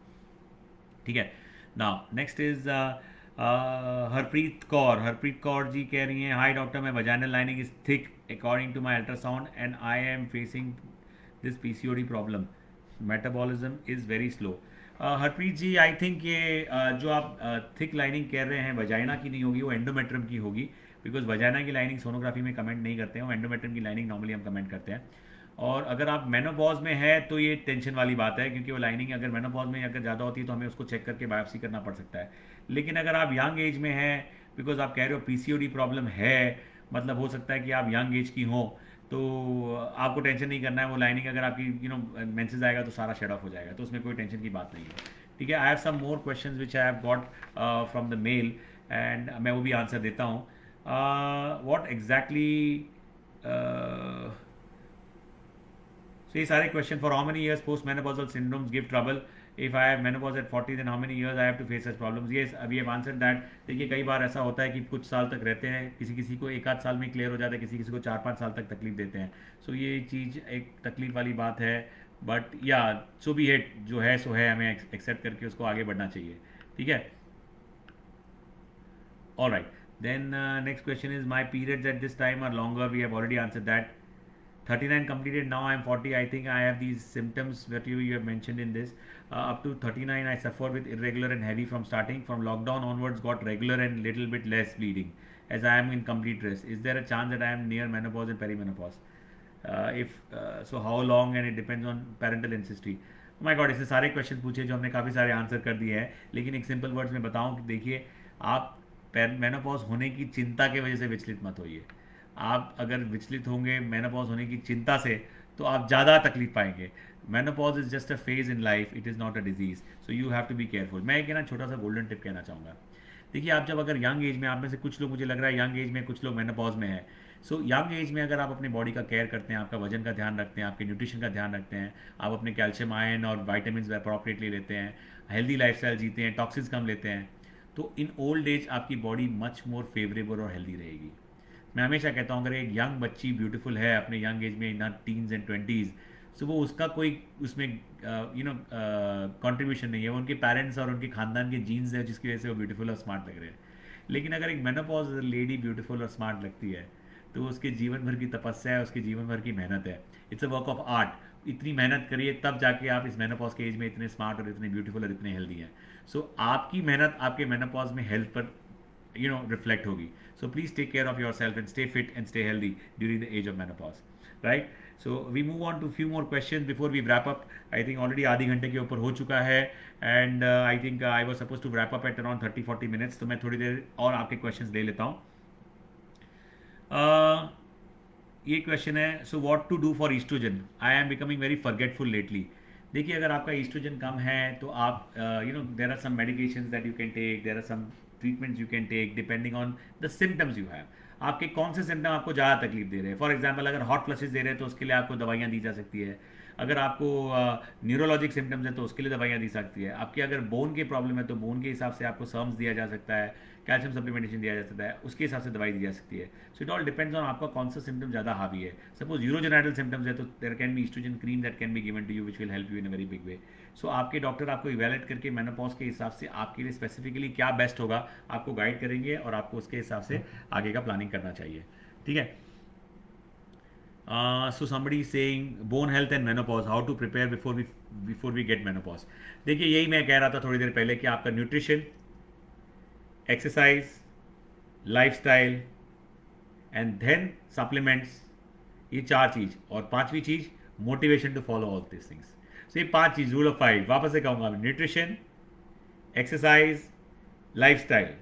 A: ठीक है. Now next is Harpreet Kaur ji कह रही हैं, हाय डॉक्टर, मैं vaginal lining is thick according to my ultrasound and I am facing this PCOD problem, metabolism is very slow. Harpreet ji, I think ये जो आप थिक लाइनिंग कह रहे हैं वजाइना की नहीं होगी, वो एंडोमेट्रियम की होगी, बिकॉज वजाइना की लाइनिंग सोनोग्राफी में कमेंट नहीं करते हैं, वो एंडोमेट्रियम की लाइनिंग नॉर्मली हम कमेंट करते हैं. और अगर आप मेनोपॉज में है तो ये टेंशन वाली बात है, क्योंकि वो लाइनिंग अगर मेनोपॉज में अगर ज़्यादा होती है तो हमें उसको चेक करके बायोप्सी करना पड़ सकता है. लेकिन अगर आप यंग एज में हैं, बिकॉज आप कह रहे हो पीसीओडी प्रॉब्लम है, मतलब हो सकता है कि आप यंग एज की हो, तो आपको टेंशन नहीं करना है. वो लाइनिंग अगर आपकी मेंसेस आएगा तो सारा शेड ऑफ हो जाएगा, तो उसमें कोई टेंशन की बात नहीं है. ठीक है. I have some more questions which I have got from the mail, and मैं वो भी आंसर देता हूँ. व्हाट एग्जैक्टली So ये सारे question, for how many years post menopausal syndromes give trouble, if I have menopause at 40 then how many years I have to face such problems. ये अभी have answered that. देखिए कई बार ऐसा होता है कि कुछ साल तक रहते हैं, किसी किसी को एक आध साल में क्लियर हो जाता है, किसी किसी को 4-5 साल तक तकलीफ देते हैं. सो ये चीज़ एक तकलीफ वाली बात है, बट या सो बी इट, जो है सो है, हमें एक्सेप्ट करके उसको आगे बढ़ना चाहिए. ठीक है. All right. Then next question is, my periods at this time are longer. We have already answered that. 39 completed. Now I am 40. I think I have these symptoms that you have mentioned in this. Up to 39, I suffered with irregular and heavy from starting. From lockdown onwards, got regular and little bit less bleeding. As I am in complete rest. Is there a chance that I am near menopause and perimenopause? If so, how long? And it depends on parental ancestry. Oh my God, इससे सारे question पूछे जो हमने काफ़ी सारे answer कर दिए हैं, लेकिन एक सिंपल वर्ड्स में बताऊं कि देखिए, आप मेनोपॉज होने की चिंता की वजह से विचलित मत होइए. आप अगर विचलित होंगे मेनोपॉज होने की चिंता से, तो आप ज़्यादा तकलीफ पाएंगे. Menopause is just a phase in life, it is not a disease, so you have to be careful. मैं एक ना छोटा सा गोल्डन टिप कहना चाहूँगा. देखिए, आप जब अगर यंग एज में, आप में से कुछ लोग, मुझे लग रहा है यंग एज में कुछ लोग मेनोपॉज में है. सो यंग एज में अगर आप अपनी बॉडी का केयर करते हैं, आपका वजन का ध्यान रखते हैं, आपके न्यूट्रिशन का ध्यान रखते हैं, आप अपने कैल्शियम, आयरन और वाइटामिन अप्रोप्रिएटली लेते हैं, हेल्दी लाइफस्टाइल जीते हैं, टॉक्सिन्स कम लेते हैं, तो इन ओल्ड एज आपकी बॉडी मच मोर फेवरेबल और हेल्दी रहेगी. मैं हमेशा कहता हूँ, अगर एक यंग बच्ची ब्यूटीफुल है अपने यंग एज में, इन टीन्स एंड 20s, सो वो उसका कोई उसमें कंट्रीब्यूशन नहीं है, वो उनके पेरेंट्स और उनके खानदान के जीन्स है जिसकी वजह से वो ब्यूटीफुल और स्मार्ट लग रहे हैं. लेकिन अगर एक मेनोपॉज लेडी ब्यूटीफुल और स्मार्ट लगती है, तो उसके जीवन भर की तपस्या है, उसके जीवन भर की मेहनत है. It's a work of art. इतनी मेहनत करिए तब जाके आप इस मेनोपॉज के एज में इतने स्मार्ट और इतने ब्यूटीफुल और इतने हेल्दी हैं. सो आपकी मेहनत आपके मेनोपॉज में हेल्थ पर reflect होगी. So please take care of yourself and stay fit and stay healthy during the age of menopause, right? So we move on to few more questions before we wrap up. I think already आधी घंटे के ऊपर हो चुका है, and I think I was supposed to wrap up at around 30-40 minutes. तो मैं थोड़ी देर और आपके questions ले लेता हूँ. ये क्वेश्चन है, so what to do for estrogen, I am becoming very forgetful lately. देखिए, अगर आपका ईस्ट्रोजन कम है तो आप there are some medications that you can take, there are some treatments you can take depending on the symptoms you have. आपके कौन से सिम्टम आपको ज़्यादा तकलीफ दे रहे हैं. फॉर एग्जाम्पल, अगर हॉट फ्लशेज दे रहे हैं तो उसके लिए आपको दवाइयाँ दी जा सकती है. अगर आपको न्यूरोलॉजिक सिम्टम्स हैं तो उसके लिए दवाइयाँ दी सकती है. आपकी अगर बोन के प्रॉब्लम है तो बोन के हिसाब से आपको सर्म्स दिया जा सकता है, कैल्शियम सप्लीमेंटेशन दिया जा सकता है, उसके हिसाब से दवाई दी जा सकती है. So it all depends on आपका कौन सा सिम्टम ज़्यादा हावी है. सपोज यूरोजेनाइडल सिम्टम्स है तो there can be oestrogen cream that can be given to you which will help you in a very big way. So आपके डॉक्टर आपको इवैल्यूएट करके मेनोपॉज के हिसाब से आपके लिए स्पेसिफिकली क्या बेस्ट होगा आपको गाइड करेंगे, और आपको उसके हिसाब से आगे का प्लानिंग करना चाहिए. ठीक है. So somebody is saying bone health and menopause, how to prepare before we get menopause. देखिए, यही मैं कह रहा था थोड़ी देर पहले कि आपका nutrition, exercise, lifestyle and then supplements, ये 4 चीज़, और 5वीं चीज़ motivation to follow all this things. So ये 5 चीज़, रूल ऑफ 5 वापस से कहूँगा, न्यूट्रिशन, एक्सरसाइज, लाइफस्टाइल,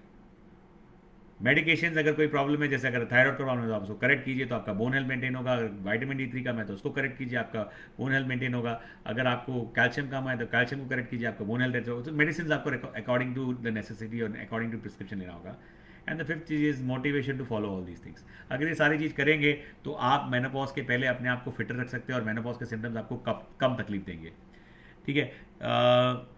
A: मेडिकेशंस अगर कोई प्रॉब्लम है, जैसे अगर थायराइड का प्रॉब्लम है तो आप उसको करेक्ट कीजिए तो आपका बोन हेल्थ मेंटेन होगा। अगर विटामिन D3 कम है तो उसको करेक्ट कीजिए, आपका बोन हेल्थ मेंटेन होगा। अगर आपको कैल्शियम कम है तो कैल्शियम को करेक्ट कीजिए, आपका बोन हेल्थ होगा। तो मेडिसिन आपको अकॉर्डिंग टू द नेसेसिटी और अकॉर्डिंग टू प्रिस्क्रिप्शन लेना होगा। एंड द फिफ्थ चीज is motivation to follow all these things. अगर ये सारी चीज़ करेंगे तो आप मेनोपॉज के पहले अपने आप को फिटर रख सकते हैं और मेनोपॉज के सिम्टम्स आपको कम तकलीफ देंगे। ठीक है।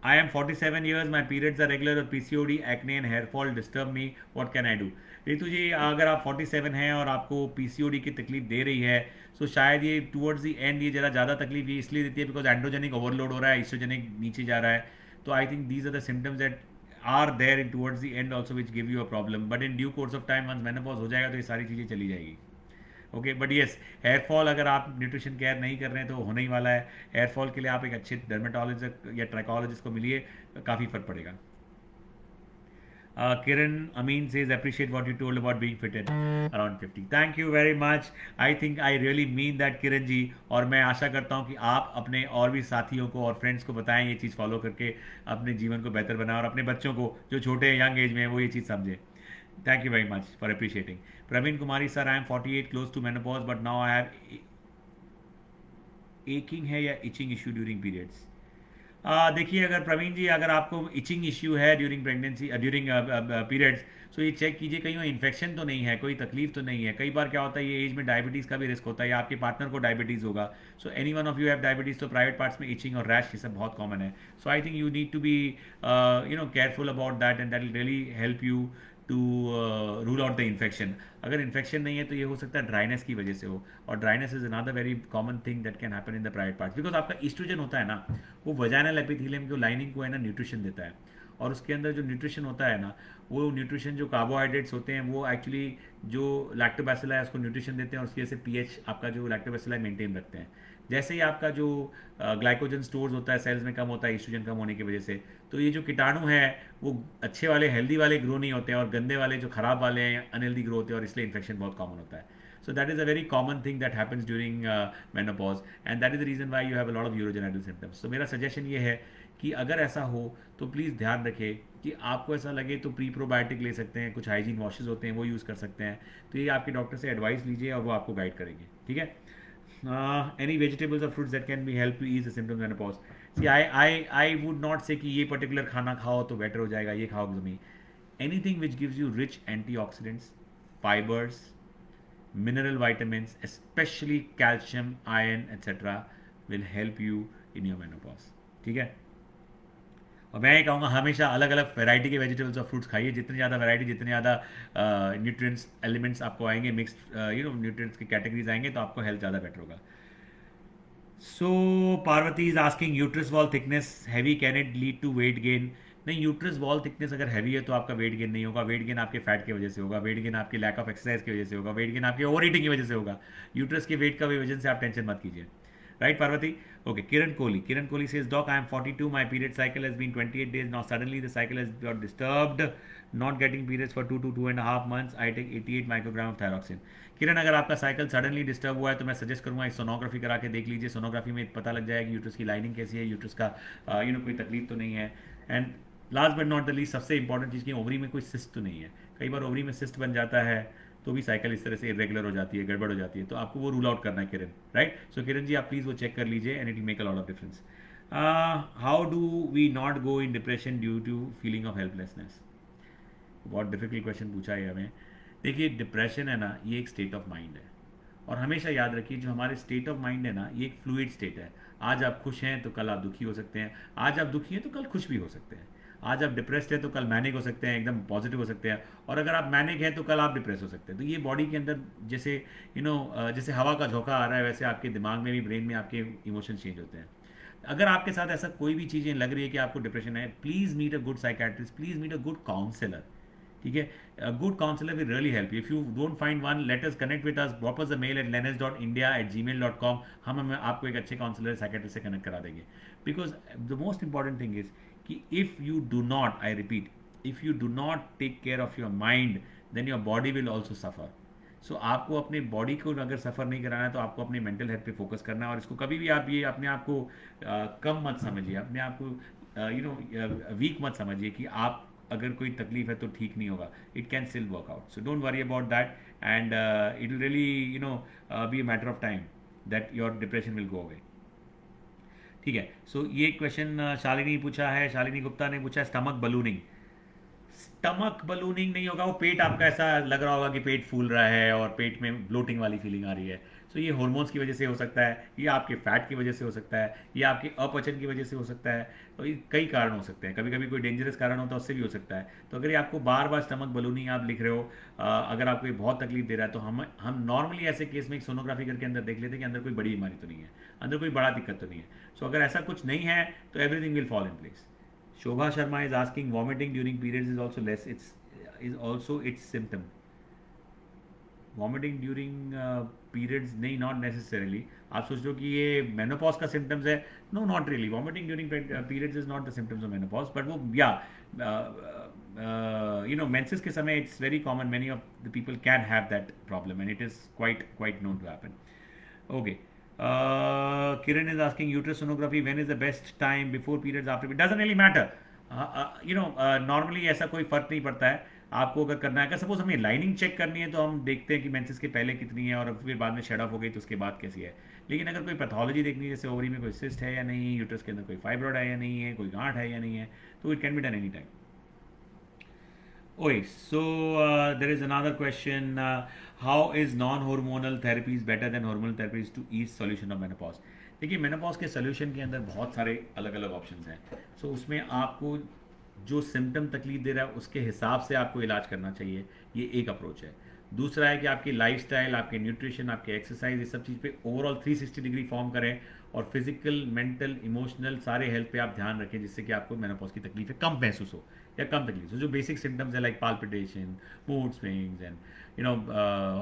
A: I am 47 years, my periods are regular और PCOD, acne and hair fall disturb me. What can I do? Ritu जी, अगर आप 47 हैं और आपको PCOD की तकलीफ दे रही है, तो शायद ये टुवर्ड्स द एंड ये ज़्यादा तकलीफ ये इसलिए देती है बिकॉज एंड्रोजेनिक ओवरलोड हो रहा है, ईस्ट्रोजेनिक नीचे जा रहा है। तो I think these are the symptoms that are there in towards the end also which give you a problem, but in due course of time once menopause हो जाएगा तो ये सारी चीज़ें चली जाएगी। Okay, but yes, hair fall अगर आप न्यूट्रिशन केयर नहीं कर रहे हैं तो होने ही वाला है। हेयर फॉल के लिए आप एक अच्छे डर्मेटोलॉजिस्ट या ट्रैकोलॉजिस्ट को मिलिए, काफ़ी फर्क पड़ेगा। Kiran Amin says, appreciate what you told about being fit at around 50. Thank you very much. I think I really mean that, Kiran जी। और मैं आशा करता हूँ कि आप अपने और भी साथियों को और फ्रेंड्स को बताएं ये चीज़ फॉलो करके अपने जीवन को बेहतर बनाएं और अपने बच्चों को जो छोटे यंग एज में हैं वो ये चीज़ समझें। Thank you very much for appreciating. Praveen Kumari sir, I am 48, close to menopause, but now I have aching है या itching issue during periods. देखिए, अगर प्रवीण जी अगर आपको इचिंग इश्यू है ड्यूरिंग प्रेगनेंसी ड्यूरिंग पीरियड्स, तो ये चेक कीजिए कहीं वो इन्फेक्शन तो नहीं है, कोई तकलीफ तो नहीं है। कई बार क्या होता है ये एज में डायबिटीज़ का भी रिस्क होता है या आपके पार्टनर को डायबिटीज़ होगा। So any one of you have diabetes तो प्राइवेट पार्ट्स में इचिंग और रैश ये सब बहुत कॉमन है। So I think you need to be careful about that and that will really help you to rule out the infection. अगर infection नहीं है तो ये हो सकता है ड्राइनेस की वजह से हो, और dryness is another very common thing that can happen in the private parts because आपका ईस्ट्रोजन होता है ना, वो वजाइनल एपिथेलियम की लाइनिंग को है ना न्यूट्रिशन देता है, और उसके अंदर जो न्यूट्रिशन होता है ना, वो न्यूट्रिशन जो कार्बोहाइड्रेट्स होते हैं वो एक्चुअली जो लैक्टोबैसिला है उसको न्यूट्रिशन देते हैं और उसकी वजह से पीएच आपका जो लैक्टोबैसिला मेंटेन रखते हैं। जैसे ही आपका जो ग्लाइकोजन स्टोर्स होता है सेल्स में कम होता है ईस्ट्रोजन कम होने की वजह से, तो ये जो कीटाणु है वो अच्छे वाले हेल्दी वाले ग्रो नहीं होते हैं और गंदे वाले जो खराब वाले हैं अनहेल्दी ग्रो होते हैं, और इसलिए इन्फेक्शन बहुत कॉमन होता है। So that is a very common thing that happens during menopause, and that is the reason why you have a lot of urogenital symptoms. So मेरा सजेशन ये है कि अगर ऐसा हो तो प्लीज़ ध्यान रखें कि आपको ऐसा लगे तो प्री प्रोबायोटिक ले सकते हैं, कुछ हाइजीन वॉशेज होते हैं वो यूज़ कर सकते हैं। तो ये आपके डॉक्टर से एडवाइस लीजिए और वो आपको गाइड करेंगे। ठीक है। Any vegetables or fruits that can be help to ease the symptoms of menopause? See, I would not say कि ये पर्टिकुलर खाना खाओ तो बेटर हो जाएगा, ये खाओ नहीं। Anything which gives you rich antioxidants, fibers, mineral vitamins, especially calcium, iron, etc., will help you in your menopause. ठीक है। और मैं ये कहूँगा हमेशा अलग अलग वैरायटी के वेजिटेबल्स और फ्रूट्स खाइए। जितनी ज़्यादा वैरायटी, जितने ज़्यादा न्यूट्रिएंट्स एलिमेंट्स आपको आएंगे, मिक्स्ड न्यूट्रिएंट्स की कैटेगरीज आएंगे, तो आपको हेल्थ ज़्यादा बेटर होगा। So Parvati is asking, uterus wall thickness heavy can it lead to weight gain? नहीं, यूट्रस वॉल थिकनेस अगर हैवी है तो आपका वेट गेन नहीं होगा। वेट गेन आपके फैट की वजह से होगा, वेट गेन आपके लैक ऑफ एक्सरसाइज की वजह से होगा, वेट गेन आपके ओवर ईटिंग की वजह से होगा। यूट्रस के वेट का वजन से आप टेंशन मत कीजिए। Right, Parvati? Okay, Kiran Kohli says, Doc, I am 42, my period cycle has been 28 days, now suddenly the cycle has got disturbed, not getting periods for 2 to 2.5 months, I take 88 microgram of thyroxine. किरण, अगर आपका cycle suddenly disturb हुआ है तो मैं suggest करूंगा एक sonography करा के देख लीजिए। सोनोग्राफी में पता लग जाएगा कि यूट्रस की लाइनिंग कैसी है, यूट्रस का कोई तकलीफ तो नहीं है। And last but not the least, सबसे इंपॉर्टेंट चीज़ की ओवरी में कोई सिस्ट तो नहीं है। कई बार ओवरी में सिस्ट बन जाता है तो भी साइकिल इस तरह से इरेगुलर हो जाती है, गड़बड़ हो जाती है, तो आपको वो रूल आउट करना है किरण। राइट, सो किरण जी आप प्लीज़ वो चेक कर लीजिए and it will make a lot of difference. How do we not go in depression due to feeling of helplessness? बहुत डिफिकल्ट क्वेश्चन पूछा है हमें। देखिए, डिप्रेशन है ना, ये एक स्टेट ऑफ माइंड है, और हमेशा याद रखिए जो हमारे स्टेट ऑफ माइंड है ना, ये एक फ्लूइड स्टेट है। आज आप खुश हैं तो कल आप दुखी हो सकते हैं, आज आप दुखी हैं तो कल खुश भी हो सकते हैं, आज आप डिप्रेस्ड हैं तो कल मैनिक हो सकते हैं, एकदम पॉजिटिव हो सकते हैं, और अगर आप मैनिक हैं तो कल आप डिप्रेस हो सकते हैं। तो ये बॉडी के अंदर जैसे जैसे हवा का झोंका आ रहा है, वैसे आपके दिमाग में भी, ब्रेन में आपके इमोशन चेंज होते हैं। अगर आपके साथ ऐसा कोई भी चीज़ें लग रही है कि आपको डिप्रेशन है, please meet a good psychiatrist, please meet a good counsellor. ठीक है, good counsellor will really help you. If you don't find one, let us connect with us, drop us a mail at lenes.india@gmail.com। हम आपको एक अच्छे counsellor psychiatrist से connect करा देंगे। Because the most important thing is कि if you do not, I repeat, if you do not take care of your mind, then your body will also suffer. So आपको अपने body को अगर सफ़र नहीं कराना है तो आपको अपने मेंटल हेल्थ पे फोकस करना है, और इसको कभी भी आप ये अपने आप को कम मत समझिए, अपने आप को वीक मत समझिए कि आप अगर कोई तकलीफ है तो ठीक नहीं होगा. It can still work out. So don't worry about that, and it will really be a matter of time that your depression will go away. ठीक है. सो ये क्वेश्चन शालिनी पूछा है, शालिनी गुप्ता ने पूछा है, स्टमक बलूनिंग. स्टमक बलूनिंग नहीं होगा, वो पेट आपका ऐसा लग रहा होगा कि पेट फूल रहा है और पेट में ब्लोटिंग वाली फीलिंग आ रही है. सो ये हॉर्मोन्स की वजह से हो सकता है, ये आपके फैट की वजह से हो सकता है, ये आपके अपचन की वजह से हो सकता है. तो ये कई कारण हो सकते हैं. कभी कभी कोई डेंजरस कारण होता है, उससे भी हो सकता है. तो अगर ये आपको बार बार स्टमक बलूनिंग आप लिख रहे हो, अगर आपको ये बहुत तकलीफ दे रहा है, तो हम नॉर्मली ऐसे केस में एक सोनोग्राफी करके अंदर देख लेते हैं कि अंदर कोई बड़ी बीमारी तो नहीं है, अंदर कोई बड़ा दिक्कत तो नहीं है. सो अगर ऐसा कुछ नहीं है तो everything will fall in place. Shobha Sharma is asking, vomiting during periods is also less. It's is also its symptom. Vomiting during periods नहीं, not necessarily. आप सोच लो कि ये मेनोपॉज का सिम्टम्स है. No, not really. Vomiting during periods is not the symptoms of menopause, but वो या menses के समय it's very common. Many of the people can have that problem and it is quite known to happen. Okay. Kiran is asking, uterus sonography, when is the best time, before periods, after periods? Doesn't really matter. Normally ऐसा कोई फर्क नहीं पड़ता है. आपको अगर करना है, अगर सपोज हमें लाइनिंग चेक करनी है तो हम देखते हैं कि मेंसेस के पहले कितनी है और फिर बाद में शेड ऑफ हो गई तो उसके बाद कैसी है. लेकिन अगर कोई पैथोलॉजी देखनी है, जैसे ओवरी में कोई सिस्ट है या नहीं, यूट्रस के अंदर कोई फाइब्रॉइड है या नहीं है, कोई गांठ है या नहीं है, तो it can be done any time. Okay, so there is another question. How is non-hormonal therapies better than hormonal therapies to ease solution of menopause? देखिए, मेनोपॉज के सोल्यूशन के अंदर बहुत सारे अलग अलग ऑप्शंस हैं. सो उसमें आपको जो सिम्टम तकलीफ दे रहा है उसके हिसाब से आपको इलाज करना चाहिए. ये एक अप्रोच है. दूसरा है कि आपकी लाइफस्टाइल, आपके न्यूट्रिशन, आपके एक्सरसाइज, ये सब चीज़ पे ओवरऑल 360 डिग्री फॉर्म करें और फिजिकल, मेंटल, इमोशनल सारे हेल्थ पे आप ध्यान रखें, जिससे कि आपको मेनोपॉज की तकलीफें कम महसूस हो या कम तकलीफ हो. जो बेसिक सिम्टम्स है like palpitation, mood swings and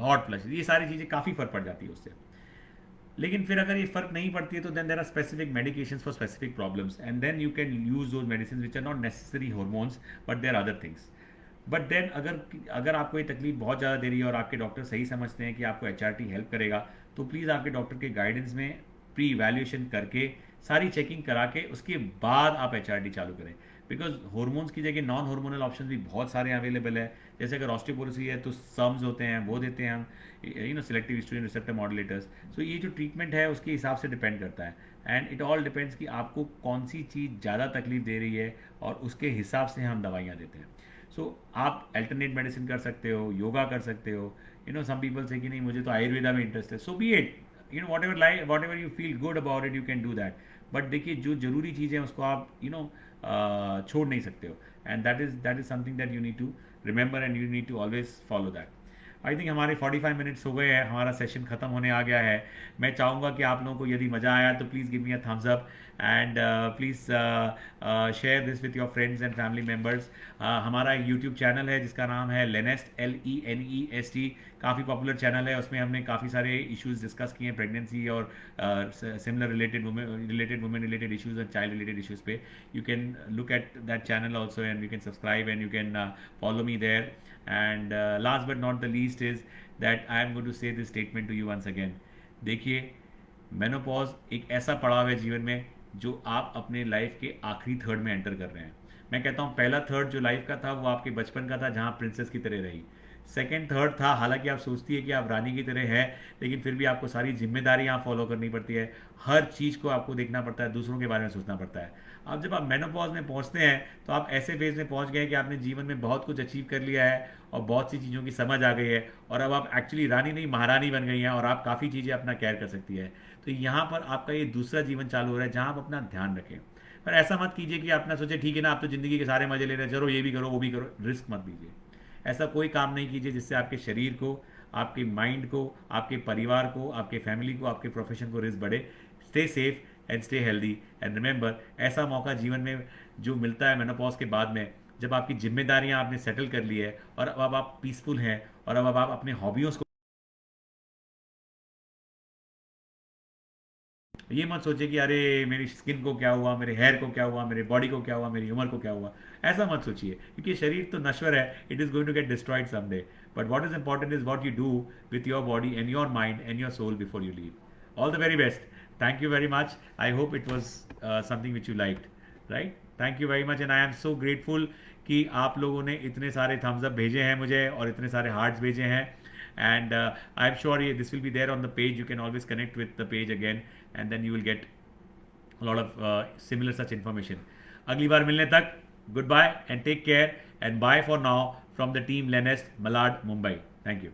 A: hot flush, ये सारी चीज़ें काफ़ी फर्क पड़ जाती है उससे. लेकिन फिर अगर ये फर्क नहीं पड़ती है तो then there are specific medications for specific problems, and then you can use those medicine which are not necessary hormones but there other things. But then अगर आपको ये तकलीफ बहुत ज़्यादा दे रही है और आपके डॉक्टर सही समझते हैं कि आपको HRT हेल्प करेगा, तो प्लीज़ आपके डॉक्टर के गाइडेंस में प्री इवैल्यूएशन करके, सारी चेकिंग करा के उसके बाद आप HRT चालू करें. बिकॉज हॉर्मोन्स की जगह नॉन हार्मोनल ऑप्शन भी बहुत सारे अवेलेबल है. जैसे अगर ऑस्टियोपोरोसिस है तो सम्स होते हैं, वो देते हैं हम, सिलेक्टिव एस्ट्रोजन रिसेप्टर मॉड्यूलेटर्स. सो ये जो ट्रीटमेंट है उसके हिसाब से डिपेंड करता है, एंड इट ऑल डिपेंड्स कि आपको कौन सी चीज़ ज़्यादा तकलीफ दे रही है और उसके हिसाब से हम दवाइयाँ देते हैं. सो आप अल्टरनेट मेडिसिन कर सकते हो, योगा कर सकते हो. सम पीपल से कि नहीं मुझे तो आयुर्वेदा में इंटरेस्ट है, so be it. Whatever you feel good about it, you can do that. But देखिए, जो जरूरी चीज़ है उसको आप छोड़ नहीं सकते हो, and that is something that you need to remember and you need to always follow that. I think हमारे 45 मिनट्स हो गए हैं, हमारा सेशन ख़त्म होने आ गया है. मैं चाहूँगा कि आप लोगों को यदि मज़ा आया तो please give me a thumbs up and please share this with your friends and family members. हमारा एक यूट्यूब चैनल है जिसका नाम है लेनेस्ट, LENEST. काफ़ी पॉपुलर चैनल है. उसमें हमने काफ़ी सारे इश्यूज़ डिस्कस किए हैं, प्रेगनेंसी और similar related women related issues और चाइल्ड रिलेटेड इश्यूज़ पे. You can look at that channel also and you can subscribe and you can follow me there. And last but not the least is that I am going to say this statement to you once again. देखिए, menopause एक ऐसा पड़ाव है जीवन में जो आप अपने लाइफ के आखिरी थर्ड में एंटर कर रहे हैं. मैं कहता हूँ पहला थर्ड जो लाइफ का था वो आपके बचपन का था, जहाँ प्रिंसेस की तरह रही. सेकेंड थर्ड था, हालांकि आप सोचती है कि आप रानी की तरह है, लेकिन फिर भी आपको सारी जिम्मेदारियां फॉलो करनी पड़ती है. हर चीज़ को आपको देखना पड़ता है, दूसरों के बारे में सोचना पड़ता है. अब जब आप मेनोपॉज में पहुंचते हैं तो आप ऐसे फेज में पहुंच गए कि आपने जीवन में बहुत कुछ अचीव कर लिया है और बहुत सी चीज़ों की समझ आ गई है, और अब आप एक्चुअली रानी नहीं महारानी बन गई हैं और आप काफ़ी चीज़ें अपना केयर कर सकती है. तो यहाँ पर आपका ये दूसरा जीवन चालू हो रहा है जहाँ आप अपना ध्यान रखें. पर ऐसा मत कीजिए कि आप ना सोचे ठीक है ना, आप तो ज़िंदगी के सारे मजे ले रहे हैं, चलो ये भी करो वो भी करो. रिस्क मत लीजिए. ऐसा कोई काम नहीं कीजिए जिससे आपके शरीर को, आपके माइंड को, आपके परिवार को, आपके फैमिली को, आपके प्रोफेशन को रिस्क बढ़े. Stay safe and stay healthy and remember, ऐसा मौका जीवन में जो मिलता है मेनोपॉज के बाद में, जब आपकी जिम्मेदारियां आपने सेटल कर ली है और अब आप पीसफुल हैं और अब आप अपने हॉबियों को, ये मत सोचिए कि अरे मेरी स्किन को क्या हुआ, मेरे हेयर को क्या हुआ, मेरे बॉडी को क्या हुआ, मेरी उम्र को क्या हुआ. ऐसा मत सोचिए, क्योंकि शरीर तो नश्वर है. It is going to get destroyed someday. But what is important is what you do with your body and your mind and your soul before you leave. All the very best. Thank you very much. I hope it was something which you liked, right? Thank you very much and I am so grateful कि आप लोगों ने इतने सारे Thums up भेजे हैं मुझे और इतने सारे हार्ट्स भेजे हैं एंड आई एम श्योर ये this will be there on the page. You can always connect with the page again and then you will get a lot of similar such information. अगली बार मिलने तक good bye and take care and bye for now from the team लेनेस्ट Malad Mumbai. Thank you.